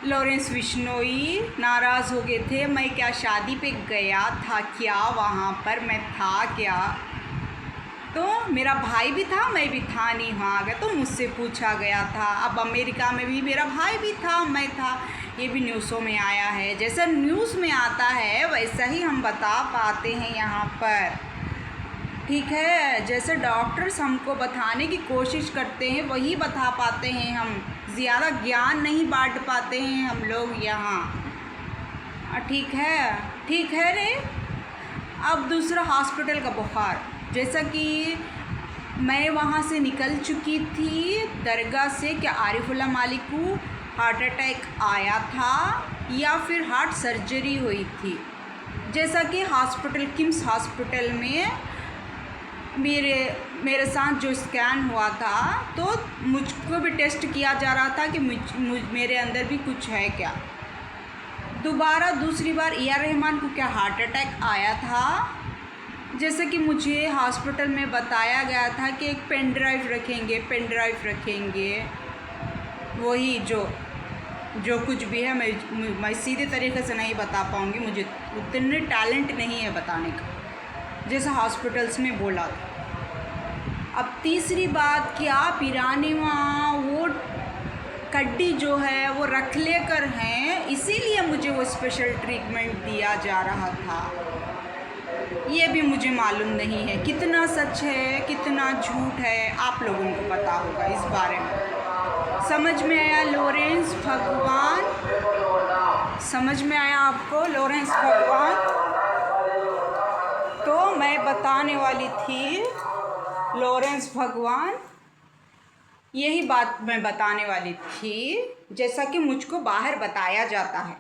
लॉरेंस बिश्नोई नाराज़ हो गए थे। मैं क्या शादी पे गया था क्या? वहाँ पर मैं था क्या? तो मेरा भाई भी था, मैं भी था नहीं वहाँ गया, तो मुझसे पूछा गया था। अब अमेरिका में भी मेरा भाई भी था, मैं था, ये भी न्यूज़ों में आया है। जैसा न्यूज़ में आता है वैसा ही हम बता पाते हैं यहाँ पर, ठीक है? जैसे डॉक्टर्स हमको बताने की कोशिश करते हैं वही बता पाते हैं हम, ज़्यादा ज्ञान नहीं बांट पाते हैं हम लोग यहाँ, ठीक है? ठीक है रे। अब दूसरा हॉस्पिटल का बुखार, जैसा कि मैं वहाँ से निकल चुकी थी दरगाह से, क्या आरिफुल्लाह मालिक को हार्ट अटैक आया था या फिर हार्ट सर्जरी हुई थी? जैसा कि हॉस्पिटल किम्स हॉस्पिटल में मेरे साथ जो स्कैन हुआ था तो मुझको भी टेस्ट किया जा रहा था कि मेरे अंदर भी कुछ है क्या। दोबारा दूसरी बार ए.आर. रहमान को क्या हार्ट अटैक आया था? जैसे कि मुझे हॉस्पिटल में बताया गया था कि एक पेन ड्राइव रखेंगे, वही जो कुछ भी है मैं सीधे तरीके से नहीं बता पाऊँगी, मुझे उतने टैलेंट नहीं है बताने का, जैसा हॉस्पिटल्स में बोला था। अब तीसरी बात क्या, पिरानी वहाँ वो कड्डी जो है वो रख लेकर हैं, इसीलिए मुझे वो स्पेशल ट्रीटमेंट दिया जा रहा था। ये भी मुझे मालूम नहीं है कितना सच है कितना झूठ है, आप लोगों को पता होगा इस बारे में। समझ में आया लॉरेंस भगवान समझ में आया आपको लॉरेंस भगवान? तो मैं बताने वाली थी लॉरेंस भगवान, यही बात मैं बताने वाली थी जैसा कि मुझको बाहर बताया जाता है।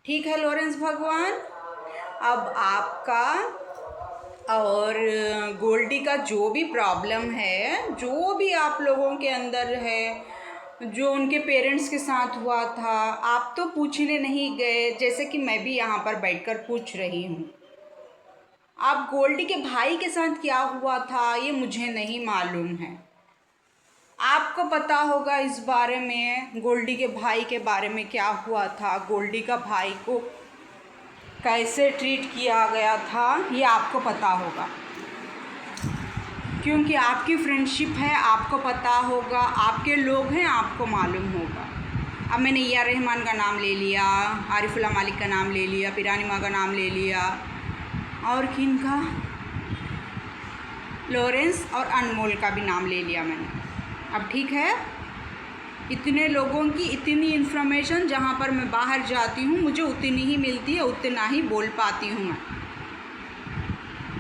ठीक है लॉरेंस भगवान, अब आपका और गोल्डी का जो भी प्रॉब्लम है, जो भी आप लोगों के अंदर है, जो उनके पेरेंट्स के साथ हुआ था, आप तो पूछने नहीं गए, जैसे कि मैं भी यहाँ पर बैठकर पूछ रही हूँ। आप गोल्डी के भाई के साथ क्या हुआ था ये मुझे नहीं मालूम है, आपको पता होगा इस बारे में। गोल्डी के भाई के बारे में क्या हुआ था, गोल्डी का भाई को कैसे ट्रीट किया गया था, ये आपको पता होगा, क्योंकि आपकी फ्रेंडशिप है, आपको पता होगा, आपके लोग हैं, आपको मालूम होगा। अब मैंने ए.आर. रहमान का नाम ले लिया, आरिफुल्लाह मालिक का नाम ले लिया, पिरानी माँ का नाम ले लिया, और किन का, लॉरेंस और अनमोल का भी नाम ले लिया मैंने। अब ठीक है, इतने लोगों की इतनी इन्फॉर्मेशन जहाँ पर मैं बाहर जाती हूँ मुझे उतनी ही मिलती है, उतना ही बोल पाती हूँ मैं।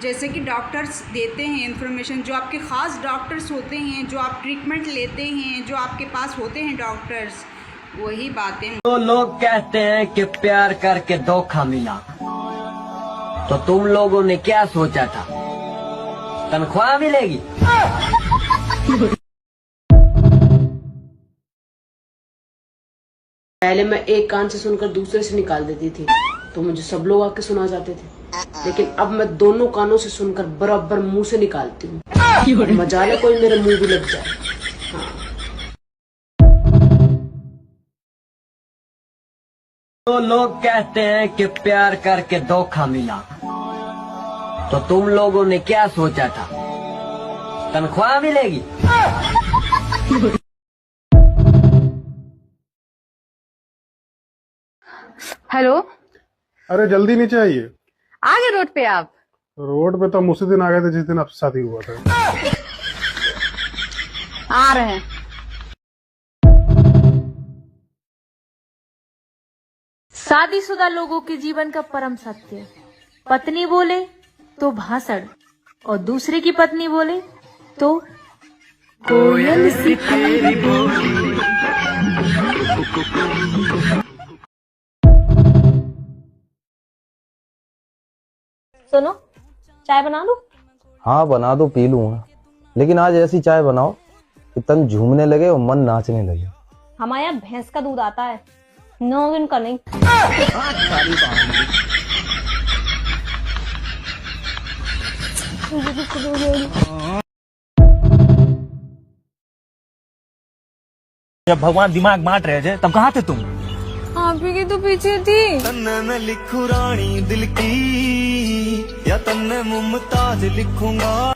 जैसे कि डॉक्टर्स देते हैं इन्फॉर्मेशन, जो आपके ख़ास डॉक्टर्स होते हैं, जो आप ट्रीटमेंट लेते हैं, जो आपके पास होते हैं डॉक्टर्स, वही बातें। तो लोग कहते हैं कि प्यार करके धोखा मिला, तो तुम लोगों ने क्या सोचा था, तनख्वाह मिलेगी? पहले मैं एक कान से सुनकर दूसरे से निकाल देती थी तो मुझे सब लोग आके सुना जाते थे, लेकिन अब मैं दोनों कानों से सुनकर बराबर मुंह से निकालती हूँ। मजाले कोई मेरे मुंह भी लग जाए। तो लोग कहते हैं कि प्यार करके धोखा मिला, तो तुम लोगों ने क्या सोचा था, तनख्वाह मिलेगी? हेलो, अरे जल्दी नीचे आइए। आगे रोड पे आप? रोड पे तो हम उसी दिन आ गए थे जिस दिन आपसे शादी हुआ था। आ रहे हैं। शादीशुदा लोगों के जीवन का परम सत्य, पत्नी बोले तो भाषण और दूसरे की पत्नी बोले तो कोयल सी तेरी बोली। सुनो, चाय बना दूं? हाँ बना दो, पी लूंगा, लेकिन आज ऐसी चाय बनाओ कि तन झूमने लगे और मन नाचने लगे। हमारे यहाँ भैंस का दूध आता है, 9 दिन का नहीं। जब भगवान दिमाग बांट रहे थे तब कहाँ थे तुम? आप ही तो पीछे थी। तन्ने मैं लिखूं रानी दिल की, या तन्ने मुमताज लिखूंगा